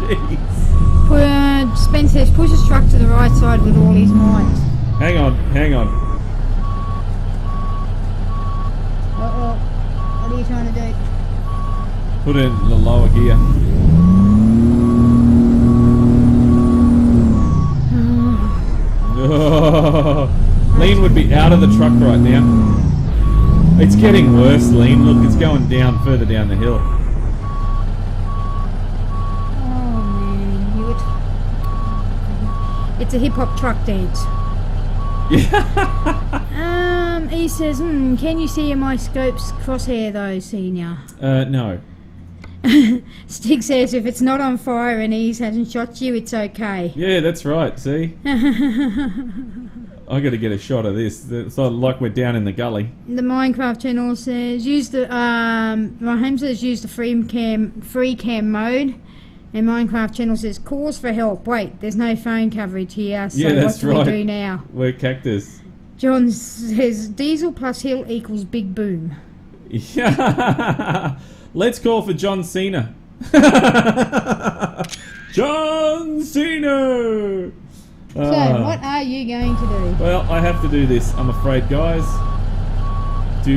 [SPEAKER 2] Jeez.
[SPEAKER 3] Spence says, push his truck to the right side with all his might.
[SPEAKER 2] Hang on, hang on.
[SPEAKER 3] Uh-oh. What are you trying to do?
[SPEAKER 2] Put it in the lower gear. Lean would be out of the truck right now. It's getting worse, Lean. Look, it's going down, further down the hill.
[SPEAKER 3] Oh, man. It's a hip-hop truck dance. He says, can you see my scope's crosshair though, Senior?
[SPEAKER 2] No.
[SPEAKER 3] Stig says, if it's not on fire and Ease hasn't shot you, it's okay.
[SPEAKER 2] Yeah, that's right, see? I gotta get a shot of this. It's like we're down in the gully.
[SPEAKER 3] The Minecraft channel says, my home says use the free cam mode. And Minecraft channel says, calls for help. Wait, there's no phone coverage here, so
[SPEAKER 2] Yeah, that's
[SPEAKER 3] what do
[SPEAKER 2] right.
[SPEAKER 3] we do now?
[SPEAKER 2] We're cactus.
[SPEAKER 3] John says, diesel plus hill equals big boom.
[SPEAKER 2] Yeah. Let's call for John Cena. John Cena!
[SPEAKER 3] So, what are you going to do?
[SPEAKER 2] Well, I have to do this, I'm afraid, guys. There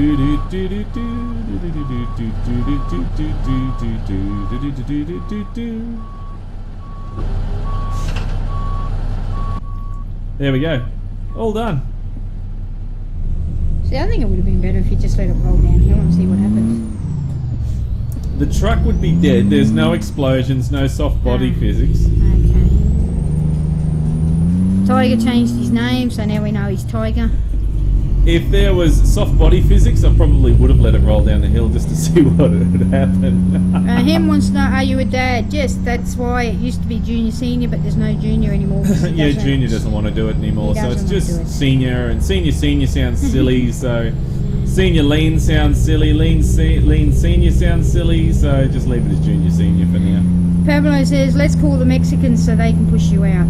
[SPEAKER 2] we go. All done.
[SPEAKER 3] See, I think it would have been better if you just let it roll downhill and see what happens.
[SPEAKER 2] The truck would be dead. There's no explosions, no soft body physics.
[SPEAKER 3] Okay. Tiger changed his name, so now we know he's Tiger.
[SPEAKER 2] If there was soft body physics, I probably would have let it roll down the hill just to see what would happen.
[SPEAKER 3] Him wants to know, are you a dad? Yes, that's why it used to be junior senior, but there's no junior anymore.
[SPEAKER 2] Yeah, junior doesn't want to do it anymore, so it's just senior, and senior sounds silly, so senior lean sounds silly, lean senior sounds silly, so just leave it as junior senior for now.
[SPEAKER 3] Pablo says, let's call the Mexicans so they can push you out.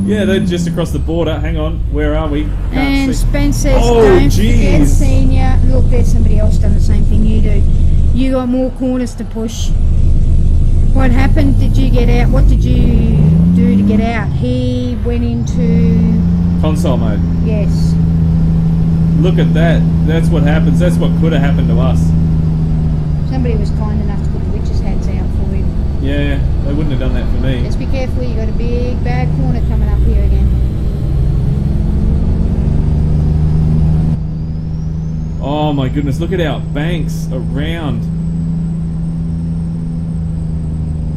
[SPEAKER 2] Yeah, they're just across the border. Hang on, where are we?
[SPEAKER 3] And Spence says,
[SPEAKER 2] oh,
[SPEAKER 3] don't
[SPEAKER 2] geez.
[SPEAKER 3] forget senior. Look, there's somebody else done the same thing you do. You got more corners to push. What happened? Did you get out? What did you do to get out? He went into...
[SPEAKER 2] console mode.
[SPEAKER 3] Yes.
[SPEAKER 2] Look at that. That's what happens. That's what could have happened to us.
[SPEAKER 3] Somebody was kind enough to put the witches' hats out for him.
[SPEAKER 2] Yeah, they wouldn't have done that for me.
[SPEAKER 3] Just be careful, you got a big bad corner coming up here again.
[SPEAKER 2] Oh my goodness, look at our banks around.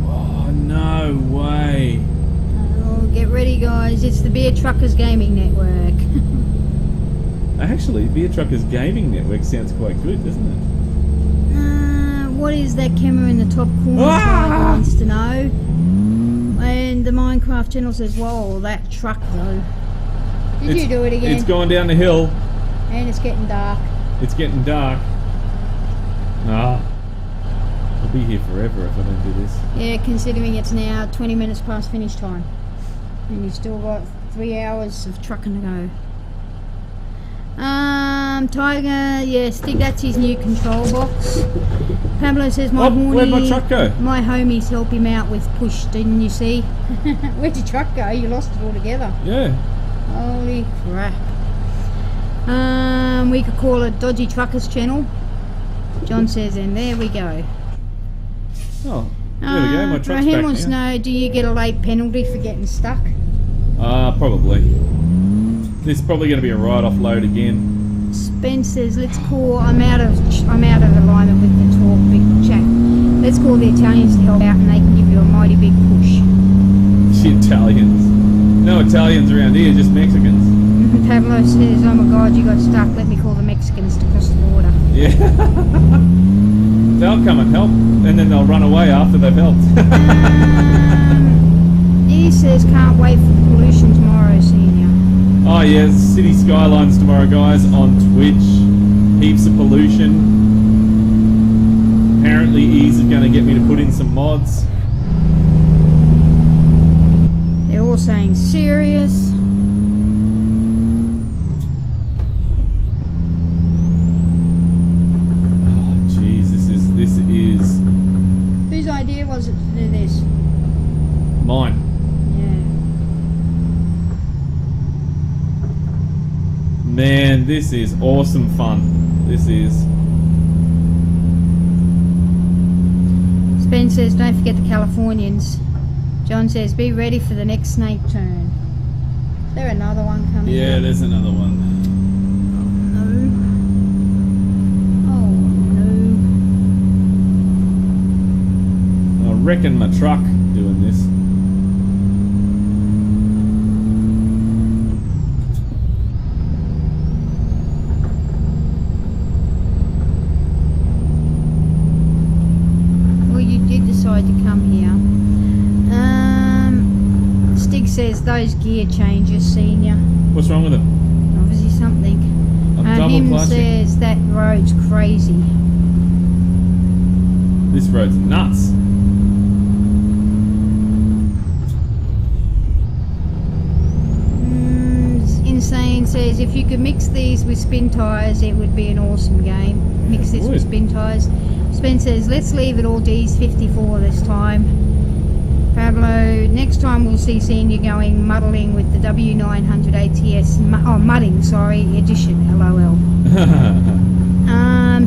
[SPEAKER 2] Oh, no way.
[SPEAKER 3] Oh, get ready guys, it's the Beer Truckers Gaming Network.
[SPEAKER 2] Actually, Beer Truckers Gaming Network sounds quite good, doesn't it?
[SPEAKER 3] What is that camera in the top corner? Tiger wants to know. And the Minecraft channel says, whoa, that truck though. Did you do it again?
[SPEAKER 2] It's going down the hill.
[SPEAKER 3] And it's getting dark.
[SPEAKER 2] It's getting dark. I'll be here forever if I don't do this.
[SPEAKER 3] Yeah, considering it's now 20 minutes past finish time. And you've still got 3 hours of trucking to go. Tiger, yeah, Stig, that's his new control box. Pablo says,
[SPEAKER 2] where'd my truck go?
[SPEAKER 3] My homies help him out with push, didn't you see? Where'd your truck go? You lost it altogether.
[SPEAKER 2] Yeah.
[SPEAKER 3] Holy crap. We could call it Dodgy Truckers Channel. John says, and there we go.
[SPEAKER 2] Oh, there we go, my truck's
[SPEAKER 3] Raheem
[SPEAKER 2] back
[SPEAKER 3] wants to know, do you get a late penalty for getting stuck?
[SPEAKER 2] Probably. This is probably going to be a write-off load again.
[SPEAKER 3] Spence says, let's call, I'm out of alignment with the talk, big chat. Let's call the Italians to help out and they can give you a mighty big push.
[SPEAKER 2] The Italians. No Italians around here, just Mexicans.
[SPEAKER 3] Pablo says, oh my god, you got stuck, let me call the Mexicans to cross the border.
[SPEAKER 2] Yeah. They'll come and help, and then they'll run away after they've helped.
[SPEAKER 3] He says, can't wait for the pollution tomorrow, senior.
[SPEAKER 2] Oh yeah, City Skylines tomorrow, guys, on Twitch. Heaps of pollution. Apparently Ease is going to get me to put in some mods.
[SPEAKER 3] They're all saying serious.
[SPEAKER 2] Oh jeez, this is...
[SPEAKER 3] Whose idea was it to do this?
[SPEAKER 2] Mine. Man, this is awesome fun. This is.
[SPEAKER 3] Spence says, don't forget the Californians. John says, be ready for the next snake turn. Is there another one coming?
[SPEAKER 2] Yeah, there's another one.
[SPEAKER 3] Oh no.
[SPEAKER 2] I reckon my truck doing this.
[SPEAKER 3] To come here. Stig says those gear changes, senior.
[SPEAKER 2] What's wrong with them?
[SPEAKER 3] Obviously something. Him says that road's crazy.
[SPEAKER 2] This road's nuts.
[SPEAKER 3] Insane says if you could mix these with spin tyres, it would be an awesome game. Mix this with spin tyres. Spence says, let's leave it all D's 54 this time. Pablo, next time we'll see Senior going muddling with the W900 ATS, mudding, sorry, edition, LOL.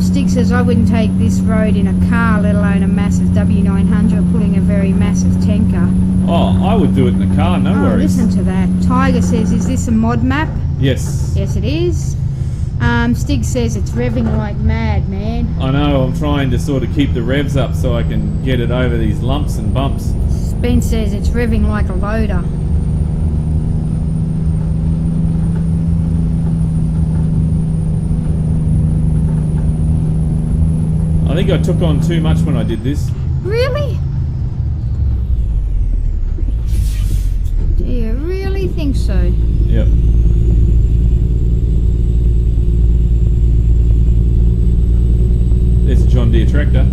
[SPEAKER 3] Stig says, I wouldn't take this road in a car, let alone a massive W900 pulling a very massive tanker.
[SPEAKER 2] Oh, I would do it in a car, no worries.
[SPEAKER 3] Listen to that. Tiger says, is this a mod map?
[SPEAKER 2] Yes.
[SPEAKER 3] Yes, it is. Stig says it's revving like mad, man.
[SPEAKER 2] I know, I'm trying to sort of keep the revs up so I can get it over these lumps and bumps.
[SPEAKER 3] Spence says it's revving like a loader.
[SPEAKER 2] I think I took on too much when I did this.
[SPEAKER 3] Really? Do you really think so?
[SPEAKER 2] Yep. There's a John Deere tractor.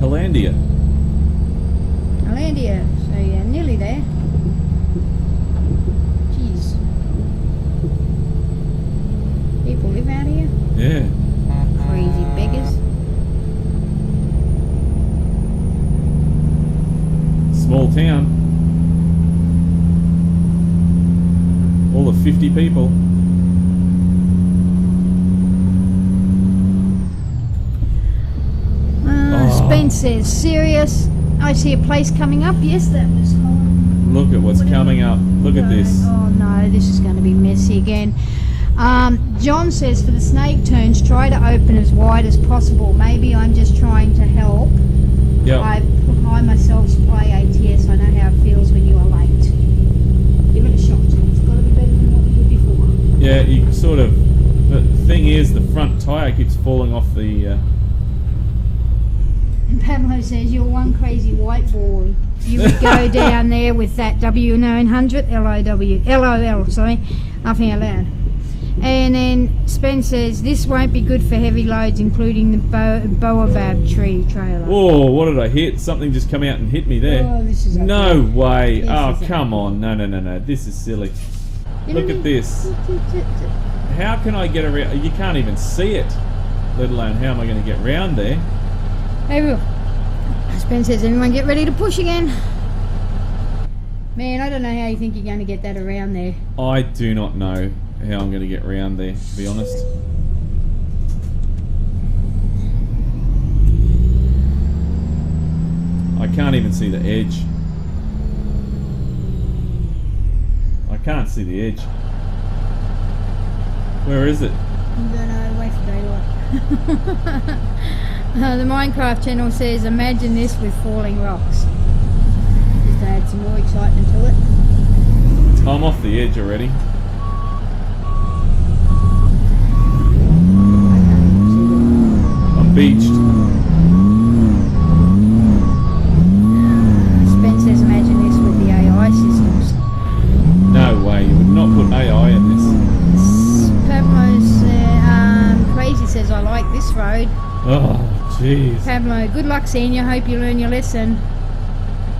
[SPEAKER 2] Hollandia.
[SPEAKER 3] Hollandia, so you're nearly there. Jeez. People live out here?
[SPEAKER 2] Yeah.
[SPEAKER 3] Crazy beggars.
[SPEAKER 2] Small town. All of 50 people.
[SPEAKER 3] Spence says, serious? I see a place coming up. Yes, that was home.
[SPEAKER 2] Look at what's coming up. Look at this.
[SPEAKER 3] Oh no, this is going to be messy again. John says, for the snake turns, try to open as wide as possible. Maybe I'm just trying to help.
[SPEAKER 2] Yep.
[SPEAKER 3] I myself supply ATS. I know how it feels when you are late. Give it a shot. It's got to be better than what you did before.
[SPEAKER 2] Yeah, you sort of... The thing is, the front tyre keeps falling off the...
[SPEAKER 3] And Pablo says, you're one crazy white boy. You would go down there with that W900, LOL, sorry, laughing out loud. And then Spence says, this won't be good for heavy loads, including the baobab tree trailer.
[SPEAKER 2] Oh, what did I hit? Something just come out and hit me there.
[SPEAKER 3] Oh, this is
[SPEAKER 2] no way.
[SPEAKER 3] This
[SPEAKER 2] Oh,
[SPEAKER 3] is
[SPEAKER 2] come on. No. This is silly. Look at this. How can I get around? You can't even see it, let alone how am I going to get round there?
[SPEAKER 3] Hey, Will. Spence says, anyone get ready to push again? Man, I don't know how you think you're going to get that around there.
[SPEAKER 2] I do not know how I'm going to get round there, to be honest. I can't even see the edge. I can't see the edge. Where is it?
[SPEAKER 3] I don't know, wait for daylight. The Minecraft channel says, imagine this with falling rocks. Just to add some more excitement to it.
[SPEAKER 2] I'm off the edge already. I'm beached.
[SPEAKER 3] Spence says, imagine this with the AI systems.
[SPEAKER 2] No way, you would not put AI in this.
[SPEAKER 3] Pablo's Crazy says, I like this road.
[SPEAKER 2] Oh, jeez.
[SPEAKER 3] Pablo, good luck, senior. Hope you learn your lesson.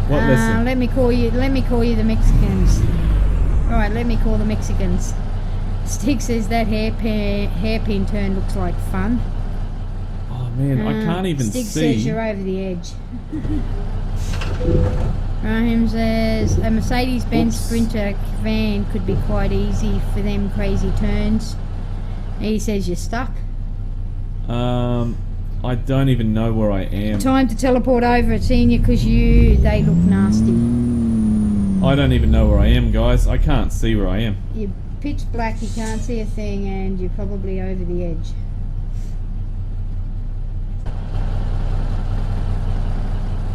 [SPEAKER 2] What lesson?
[SPEAKER 3] Let me call you the Mexicans. Alright, let me call the Mexicans. Stick says that hairpin turn looks like fun.
[SPEAKER 2] Oh man, I can't even
[SPEAKER 3] Stick
[SPEAKER 2] see.
[SPEAKER 3] says you're over the edge. Rahim says a Mercedes-Benz Sprinter van could be quite easy for them crazy turns. He says you're stuck.
[SPEAKER 2] I don't even know where I am.
[SPEAKER 3] Time to teleport over at senior because they look nasty.
[SPEAKER 2] I don't even know where I am, guys. I can't see where I am.
[SPEAKER 3] You're pitch black, you can't see a thing, and you're probably over the edge.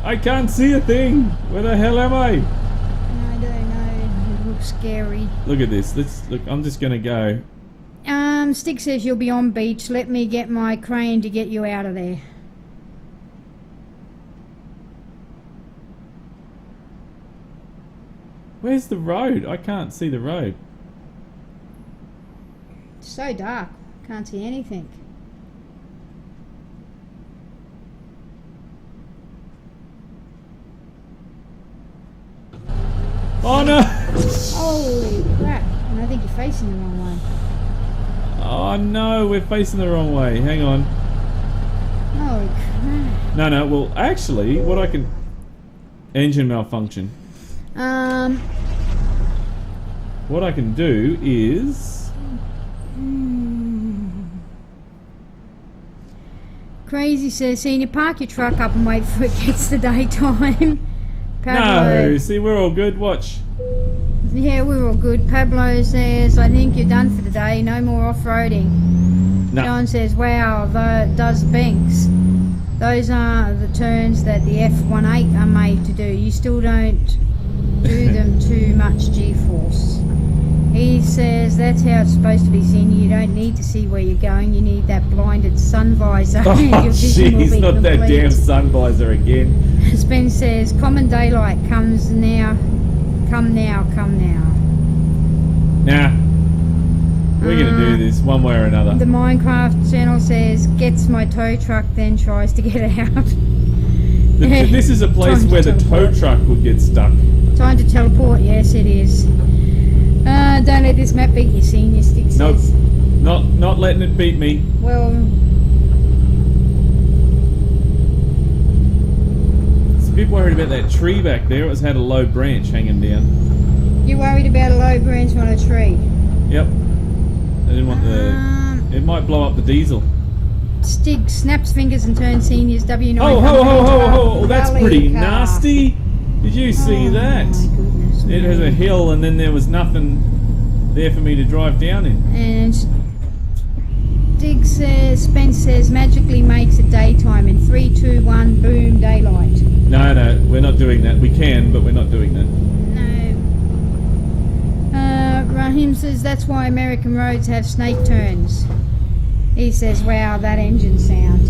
[SPEAKER 2] I can't see a thing. Where the hell am I?
[SPEAKER 3] I don't know. It looks scary.
[SPEAKER 2] Look at this. Look. I'm just gonna go.
[SPEAKER 3] Stick says you'll be on beach. Let me get my crane to get you out of there.
[SPEAKER 2] Where's the road? I can't see the road.
[SPEAKER 3] It's so dark. Can't see anything.
[SPEAKER 2] Oh no!
[SPEAKER 3] Holy crap. And I think you're facing the wrong way.
[SPEAKER 2] Oh no, we're facing the wrong way. Hang on.
[SPEAKER 3] Oh crap.
[SPEAKER 2] No, well, actually, what I can... Engine malfunction. What I can do is...
[SPEAKER 3] Crazy says, Senior, park your truck up and wait for it gets to daytime. Pablo,
[SPEAKER 2] No, see, we're all good. Watch.
[SPEAKER 3] yeah, we're all good. Pablo says, I think you're done for the day. No more off-roading.
[SPEAKER 2] No.
[SPEAKER 3] John says, wow, does Banks. Those are the turns that the F18 are made to do. You still don't do them too much G-force. He says that's how it's supposed to be seen. You don't need to see where you're going. You need that blinded sun visor.
[SPEAKER 2] Oh,
[SPEAKER 3] Your vision will
[SPEAKER 2] jeez,
[SPEAKER 3] be
[SPEAKER 2] not that
[SPEAKER 3] complete.
[SPEAKER 2] damn sun visor again.
[SPEAKER 3] Spence says, common daylight comes now. Come now, come now.
[SPEAKER 2] Nah. We're going to do this one way or another.
[SPEAKER 3] The Minecraft channel says, gets my tow truck, then tries to get out.
[SPEAKER 2] This is a place
[SPEAKER 3] Time to
[SPEAKER 2] where the tow
[SPEAKER 3] teleport.
[SPEAKER 2] truck would get stuck.
[SPEAKER 3] Time to teleport, yes it is. Don't let this map beat you, Senior Stick
[SPEAKER 2] Nope.
[SPEAKER 3] says.
[SPEAKER 2] Not letting it beat me.
[SPEAKER 3] Well,
[SPEAKER 2] It's a bit worried about that tree back there. It was had a low branch hanging down.
[SPEAKER 3] you're worried about a low branch on a tree.
[SPEAKER 2] Yep. I didn't want the... It might blow up the diesel.
[SPEAKER 3] Stig snaps fingers and turns Senior's W900.
[SPEAKER 2] Oh, ho, ho, ho, ho! That's
[SPEAKER 3] rally
[SPEAKER 2] pretty
[SPEAKER 3] car.
[SPEAKER 2] nasty. Did you see that?
[SPEAKER 3] Oh my goodness.
[SPEAKER 2] It has a hill and then there was nothing there for me to drive down in.
[SPEAKER 3] And Stig says, Spence says, magically makes it daytime in 3, 2, 1, boom, daylight.
[SPEAKER 2] No, we're not doing that. We can, but we're not doing that.
[SPEAKER 3] No. Rahim says, that's why American roads have snake turns. He says, wow, that engine sound.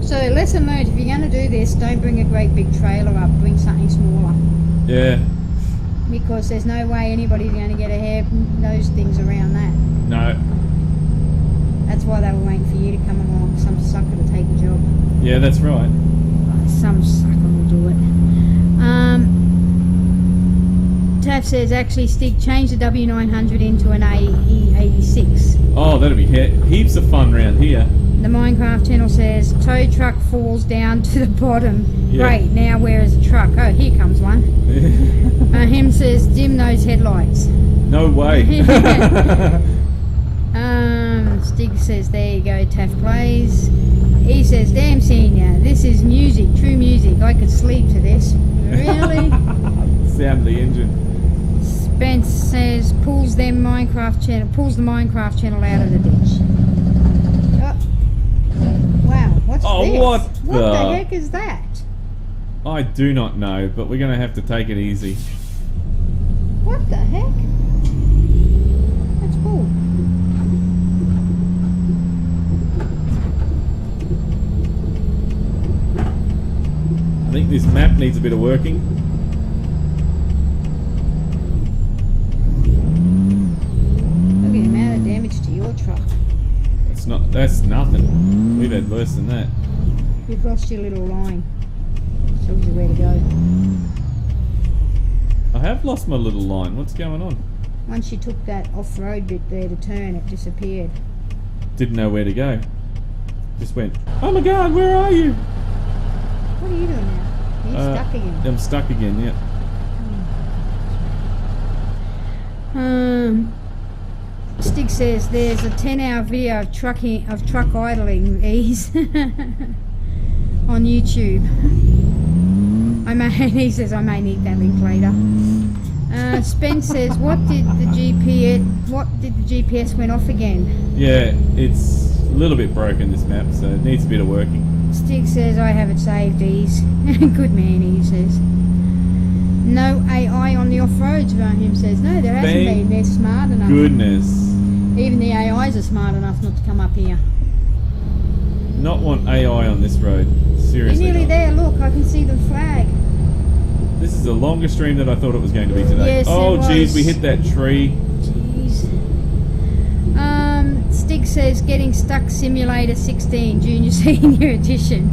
[SPEAKER 3] So lesson learned, if you're going to do this, don't bring a great big trailer up, bring something smaller.
[SPEAKER 2] Yeah.
[SPEAKER 3] Because there's no way anybody's going to get a hair those things around that.
[SPEAKER 2] No.
[SPEAKER 3] That's why they were waiting for you to come along, some sucker to take the job.
[SPEAKER 2] Yeah, that's right.
[SPEAKER 3] Some sucker will do it. Taff says, actually, Stig, change the W900 into an AE86.
[SPEAKER 2] Oh, that'll be heaps of fun round here.
[SPEAKER 3] The Minecraft channel says, tow truck falls down to the bottom.
[SPEAKER 2] Yeah.
[SPEAKER 3] Great, now where is the truck? Oh, here comes one. Him says, dim those headlights.
[SPEAKER 2] No way.
[SPEAKER 3] Stig says, there you go, Taff plays. He says, damn Senior, this is music, true music. I could sleep to this. Really?
[SPEAKER 2] Sound of the engine.
[SPEAKER 3] Spence says, pulls the Minecraft channel out of the ditch. Oh. Wow, what's
[SPEAKER 2] Oh,
[SPEAKER 3] this?
[SPEAKER 2] what
[SPEAKER 3] What
[SPEAKER 2] the-
[SPEAKER 3] the heck is that?
[SPEAKER 2] I do not know, but we're going to have to take it easy.
[SPEAKER 3] What the heck? That's cool.
[SPEAKER 2] I think this map needs a bit of working.
[SPEAKER 3] Look at the amount of damage to your truck.
[SPEAKER 2] That's nothing. We've had worse than that.
[SPEAKER 3] You've lost your little line. Shows you where to go.
[SPEAKER 2] I have lost my little line. What's going on?
[SPEAKER 3] Once you took that off-road bit there to turn, it disappeared.
[SPEAKER 2] Didn't know where to go. Just went, oh my god, where are you?
[SPEAKER 3] What are you doing now? Are you stuck again?
[SPEAKER 2] I'm stuck again, yeah.
[SPEAKER 3] Stig says there's a 10-hour video of truck idling ease on YouTube. He says I may need that link later. Spence says, what did the GPS went off again?
[SPEAKER 2] Yeah, it's a little bit broken, this map, so it needs a bit of working.
[SPEAKER 3] Stig says I have it saved ease. Good man, he says. No AI on the off-roads, Rahim says. No, there hasn't been. They're smart enough.
[SPEAKER 2] Goodness.
[SPEAKER 3] Even the AIs are smart enough not to come up here.
[SPEAKER 2] Not want AI on this road. Seriously.
[SPEAKER 3] You're nearly
[SPEAKER 2] not.
[SPEAKER 3] there, look, I can see the flag.
[SPEAKER 2] This is the longest stream that I thought it was going to be today.
[SPEAKER 3] Yes,
[SPEAKER 2] oh,
[SPEAKER 3] it was.
[SPEAKER 2] geez, we hit that tree.
[SPEAKER 3] Jeez. Stig says getting stuck simulator 16 junior senior edition.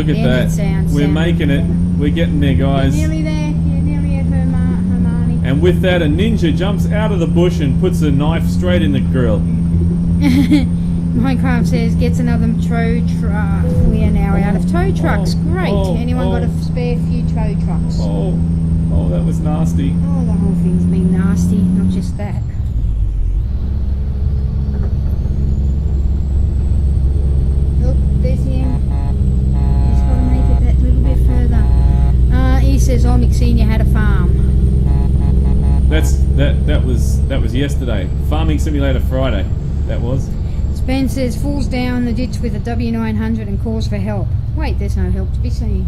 [SPEAKER 2] Look at
[SPEAKER 3] The
[SPEAKER 2] that.
[SPEAKER 3] engine sounds
[SPEAKER 2] We're making it. We're getting there, guys.
[SPEAKER 3] You're nearly there. You're nearly at Hermione.
[SPEAKER 2] And with that, a ninja jumps out of the bush and puts a knife straight in the grill.
[SPEAKER 3] Minecraft says gets another tow truck. We are now out of tow trucks. Great. Anyone got a spare few tow trucks?
[SPEAKER 2] Oh, that was nasty.
[SPEAKER 3] Oh, the whole thing's been nasty, not just that. Look, there's him. Just got to make it that little bit further. He says Omic Senior had a farm.
[SPEAKER 2] That was yesterday. Farming Simulator Friday. That was.
[SPEAKER 3] Ben says falls down the ditch with a W900 and calls for help. Wait, there's no help to be seen.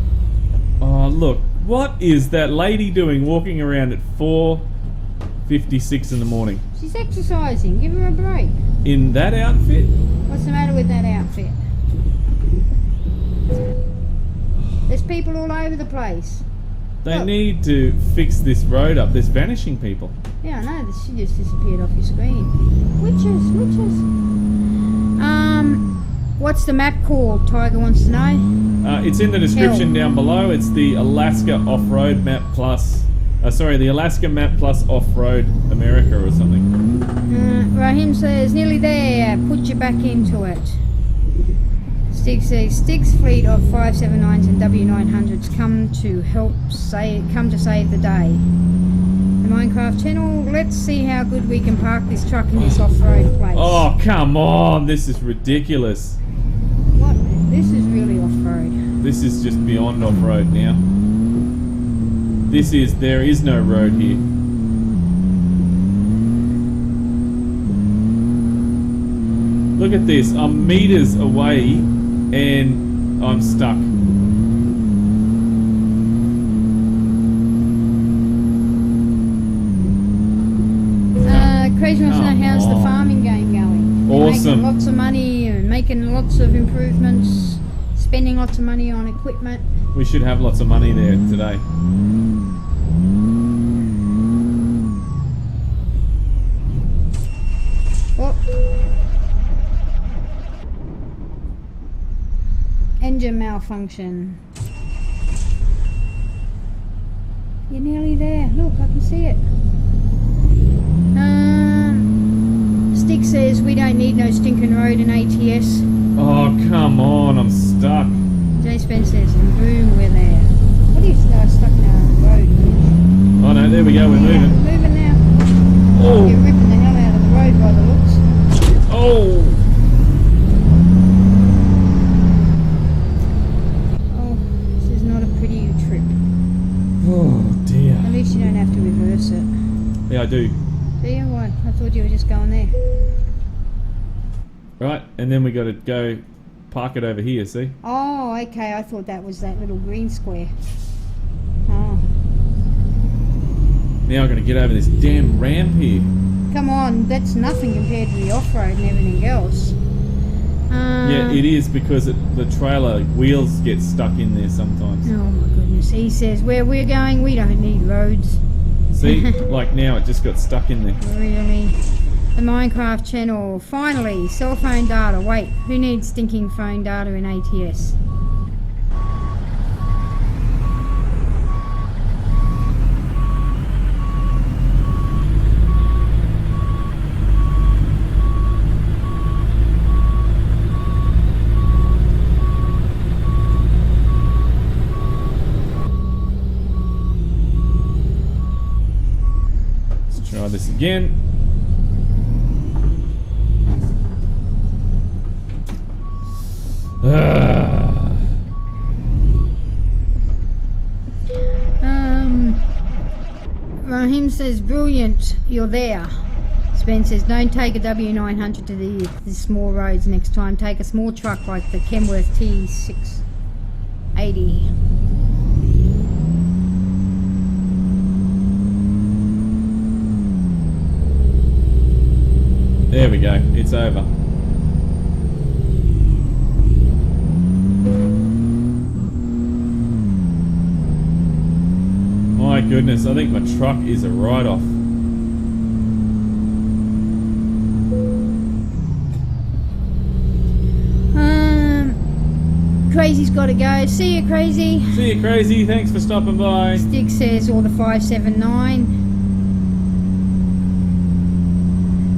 [SPEAKER 2] Oh, look. What is that lady doing walking around at 4:56 in the morning?
[SPEAKER 3] She's exercising. Give her a break.
[SPEAKER 2] In that outfit?
[SPEAKER 3] What's the matter with that outfit? There's people all over the place.
[SPEAKER 2] They need to fix this road up. There's vanishing people.
[SPEAKER 3] Yeah, I know. She just disappeared off your screen. Witches. What's the map called? Tiger wants to know.
[SPEAKER 2] It's in the description down below. It's the Alaska Off-Road Map Plus. The Alaska Map Plus Off-Road America or something.
[SPEAKER 3] Rahim says nearly there. Put your back into it. Stig says Stig's fleet of 579s and W900s come to save the day. The Minecraft channel. Let's see how good we can park this truck in this off-road place.
[SPEAKER 2] Oh, come on. This is ridiculous.
[SPEAKER 3] What? This is really off-road.
[SPEAKER 2] This is just beyond off-road now. There is no road here. Look at this. I'm meters away and I'm stuck.
[SPEAKER 3] Crazy wants to know how's the farming game going.
[SPEAKER 2] Awesome.
[SPEAKER 3] Making lots of money and making lots of improvements, spending lots of money on equipment.
[SPEAKER 2] We should have lots of money there today.
[SPEAKER 3] Oh. Engine malfunction. You're nearly there. Look, I can see it. Stick says we don't need no stinking road in ATS.
[SPEAKER 2] Oh, come on, I'm stuck.
[SPEAKER 3] J Spence says, and boom, we're there. What are you stuck in a road?
[SPEAKER 2] Oh no, there we go, we're moving.
[SPEAKER 3] We're moving now.
[SPEAKER 2] Oh.
[SPEAKER 3] You're ripping the hell out of the road by the looks.
[SPEAKER 2] Oh!
[SPEAKER 3] Oh, this is not a pretty trip.
[SPEAKER 2] Oh dear.
[SPEAKER 3] At least you don't have to reverse it.
[SPEAKER 2] Yeah, I do.
[SPEAKER 3] Do you? What? I thought you were just going there.
[SPEAKER 2] Right, and then we got to go park it over here, see?
[SPEAKER 3] Oh, okay. I thought that was that little green square. Oh.
[SPEAKER 2] Now I'm going to get over this damn ramp here.
[SPEAKER 3] Come on, that's nothing compared to the off-road and everything else.
[SPEAKER 2] Yeah, it is because the trailer wheels get stuck in there sometimes.
[SPEAKER 3] Oh my goodness. He says, where we're going, we don't need roads.
[SPEAKER 2] See, like now it just got stuck in there.
[SPEAKER 3] Really? The Minecraft channel. Finally, cell phone data. Wait, who needs stinking phone data in ATS?
[SPEAKER 2] Let's try this again.
[SPEAKER 3] Rahim says, brilliant, you're there. Spen says, don't take a W900 to the small roads next time. Take a small truck like the Kenworth T680.
[SPEAKER 2] There we go, it's over. My goodness, I think my truck is a write-off.
[SPEAKER 3] Crazy's gotta go. See you, Crazy.
[SPEAKER 2] See you, Crazy. Thanks for stopping by.
[SPEAKER 3] Stig says, or the 579.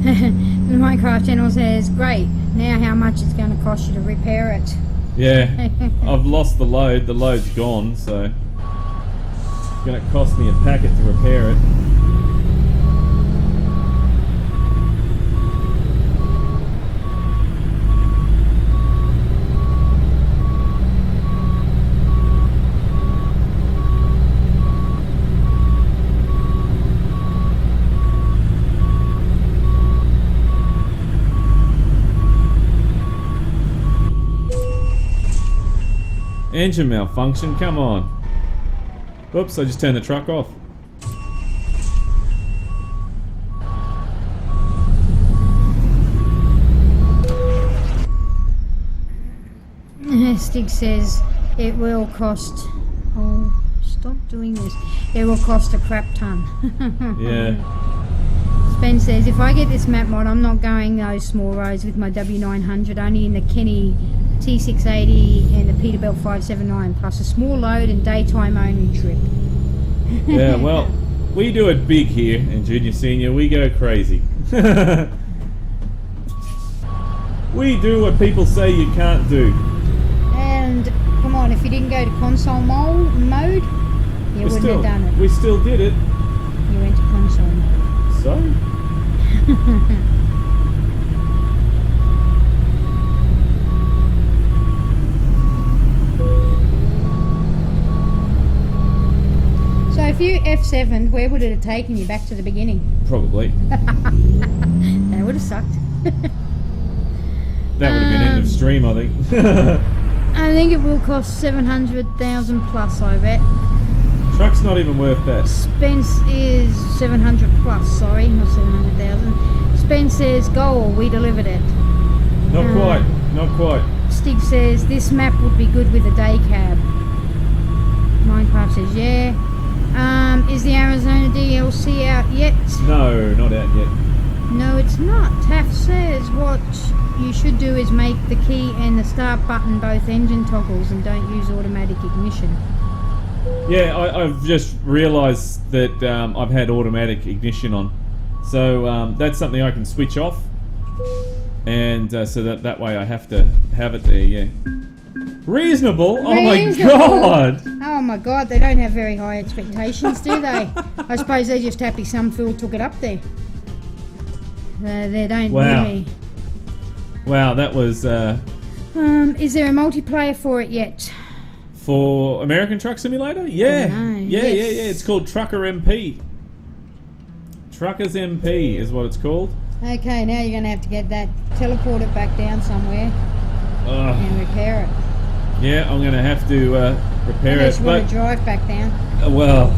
[SPEAKER 3] The Minecraft channel says, great. Now how much it's going to cost you to repair it.
[SPEAKER 2] Yeah, I've lost the load. The load's gone, so it's going to cost me a packet to repair it. Engine malfunction, come on. Oops, I just turned the truck off.
[SPEAKER 3] Stig says it will cost... Oh, stop doing this. It will cost a crap ton.
[SPEAKER 2] Yeah.
[SPEAKER 3] Ben says, if I get this map mod, I'm not going those small roads with my W900, only in the Kenny T680 and the Peterbilt 579, plus a small load and daytime only trip.
[SPEAKER 2] Yeah, well, we do it big here in Junior Senior. We go crazy. We do what people say you can't do.
[SPEAKER 3] And come on, if you didn't go to console mode, you wouldn't have done it.
[SPEAKER 2] We still did it.
[SPEAKER 3] You went to console mode.
[SPEAKER 2] So?
[SPEAKER 3] So if you F7'd, where would it have taken you? Back to the beginning?
[SPEAKER 2] Probably.
[SPEAKER 3] That would have sucked.
[SPEAKER 2] That would have been end of stream, I think.
[SPEAKER 3] I think it will cost 700,000 plus, I bet.
[SPEAKER 2] Truck's not even worth that.
[SPEAKER 3] Spence is 700 plus, sorry, not 700,000. Spence says, goal, we delivered it.
[SPEAKER 2] Not quite, not quite.
[SPEAKER 3] Stig says, this map would be good with a day cab. Minecraft says, yeah. Is the Arizona DLC out yet?
[SPEAKER 2] No, not out yet.
[SPEAKER 3] No, it's not. Taff says what you should do is make the key and the start button both engine toggles and don't use automatic ignition.
[SPEAKER 2] Yeah, I've just realised that I've had automatic ignition on. So that's something I can switch off. And so that way I have to have it there, yeah. Reasonable? Oh my god!
[SPEAKER 3] Oh my god, they don't have very high expectations, do they? I suppose they're just happy some fool took it up there. They don't really.
[SPEAKER 2] Wow, that was...
[SPEAKER 3] is there a multiplayer for it yet?
[SPEAKER 2] For American Truck Simulator? Yeah. Yeah. It's called Trucker MP. Truckers MP is what it's called.
[SPEAKER 3] Okay, now you're going to have to get that, teleport it back down somewhere and repair it.
[SPEAKER 2] Yeah, I'm going to have to repair it.
[SPEAKER 3] Unless you want to drive back down.
[SPEAKER 2] Well,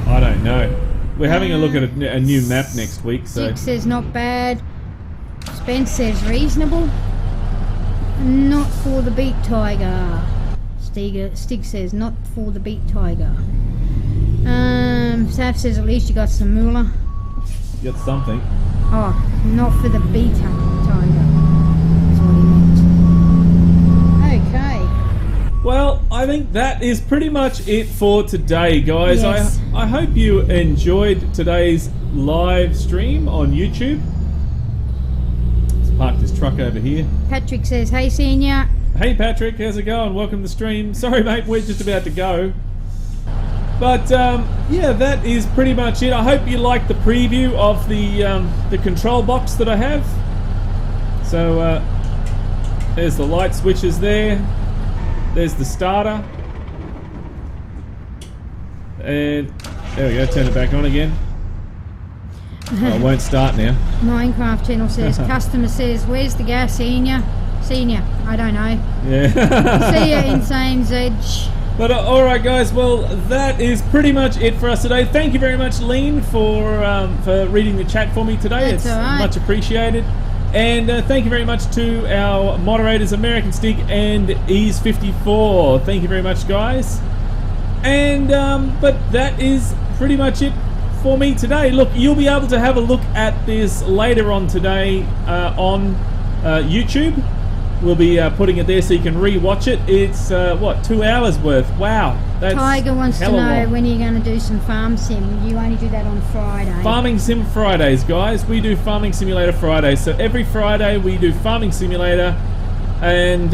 [SPEAKER 2] I don't know. We're having a look at a new map next week. So.
[SPEAKER 3] Stig says not bad. Spence says reasonable. Not for the beat tiger. Stig says not for the beat tiger. Saf says at least you got some moolah.
[SPEAKER 2] You got something.
[SPEAKER 3] Oh, not for the beta tiger. That's what he meant. Okay.
[SPEAKER 2] Well, I think that is pretty much it for today, guys.
[SPEAKER 3] Yes.
[SPEAKER 2] I hope you enjoyed today's live stream on YouTube. Let's park this truck over here.
[SPEAKER 3] Patrick says, hey senior.
[SPEAKER 2] Hey Patrick, how's it going? Welcome to the stream. Sorry mate, we're just about to go. But yeah, that is pretty much it. I hope you liked the preview of the control box that I have. So there's the light switches there. There's the starter. And there we go, turn it back on again. Oh, it won't start now.
[SPEAKER 3] Minecraft channel says, customer says, where's the gas, senior? Senior, I don't know.
[SPEAKER 2] Yeah.
[SPEAKER 3] See ya, Insane Zedge.
[SPEAKER 2] But alright guys, well that is pretty much it for us today. Thank you very much Lean for reading the chat for me today.
[SPEAKER 3] That's
[SPEAKER 2] it's
[SPEAKER 3] right.
[SPEAKER 2] Much appreciated. And thank you very much to our moderators American Stig and Ease54. Thank you very much guys. And but that is pretty much it for me today. Look, you'll be able to have a look at this later on today on YouTube. We'll be putting it there so you can re-watch it. It's, what, 2 hours worth? Wow. That's
[SPEAKER 3] Tiger wants to
[SPEAKER 2] hella
[SPEAKER 3] know
[SPEAKER 2] long.
[SPEAKER 3] when you're going to do some farm sim. You only do that on Friday.
[SPEAKER 2] Farming Sim Fridays, guys. We do Farming Simulator Fridays. So every Friday we do Farming Simulator. And,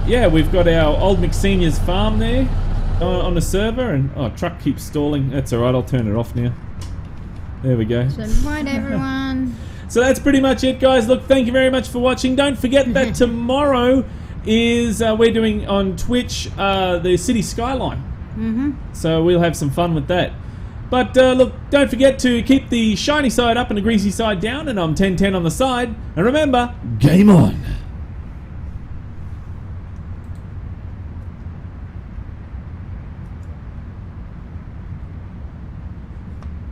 [SPEAKER 2] yeah, we've got our old McSenior's farm there on the server. And, oh, truck keeps stalling. That's alright, I'll turn it off now. There we go.
[SPEAKER 3] So, right, everyone.
[SPEAKER 2] So that's pretty much it, guys. Look, thank you very much for watching. Don't forget that tomorrow is we're doing on Twitch the city skyline. So we'll have some fun with that. But look, don't forget to keep the shiny side up and the greasy side down, and I'm 1010 on the side. And remember, game on.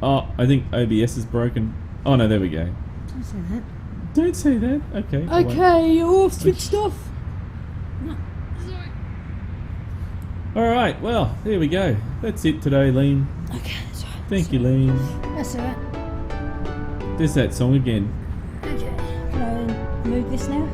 [SPEAKER 2] Oh, I think OBS is broken. Oh no, there we go.
[SPEAKER 3] Don't say that.
[SPEAKER 2] Don't say that. Okay. I'll wait.
[SPEAKER 3] Okay, you're all switched off.
[SPEAKER 2] Alright, well, there we go. That's it today, Lean.
[SPEAKER 3] Okay, that's all right.
[SPEAKER 2] Thank you, Lean.
[SPEAKER 3] That's all right.
[SPEAKER 2] There's that song again.
[SPEAKER 3] Okay, can I move this now?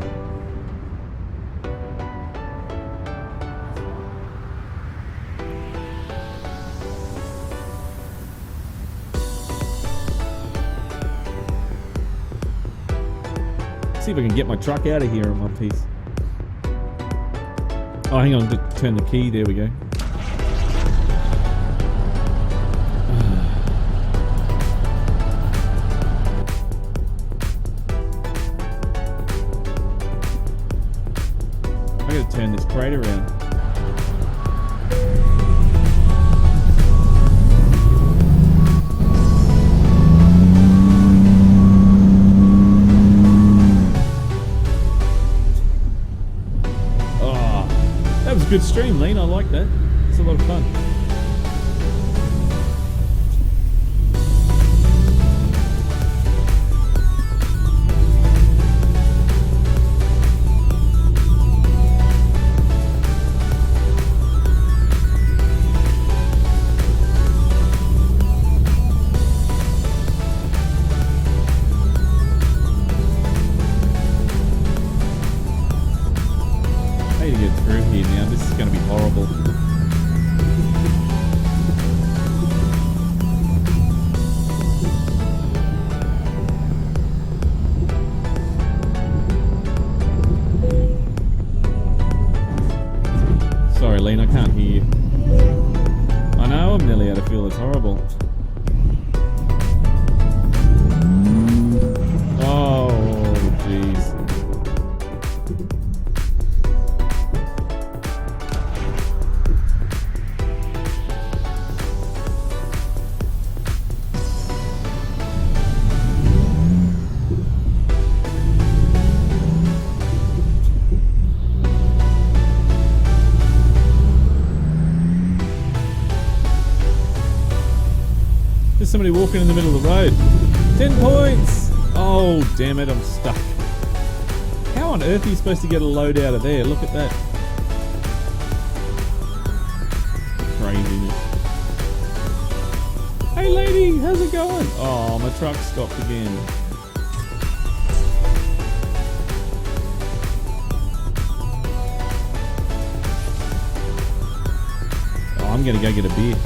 [SPEAKER 2] See if I can get my truck out of here in one piece. Oh, hang on, turn the key. There we go. I gotta turn this crate around. That was a good stream, Lean. I like that. It's a lot of fun. I need to get through here now. This is going to be horrible. Sorry, Lean, I can't hear you. I know, I'm nearly out of fuel. It's horrible. Oh, jeez. There's somebody walking in the middle of the road. 10 points! Oh, damn it, I'm stuck. How on earth are you supposed to get a load out of there? Look at that. Craziness. Hey lady, how's it going? Oh, my truck stopped again. Oh, I'm gonna go get a beer.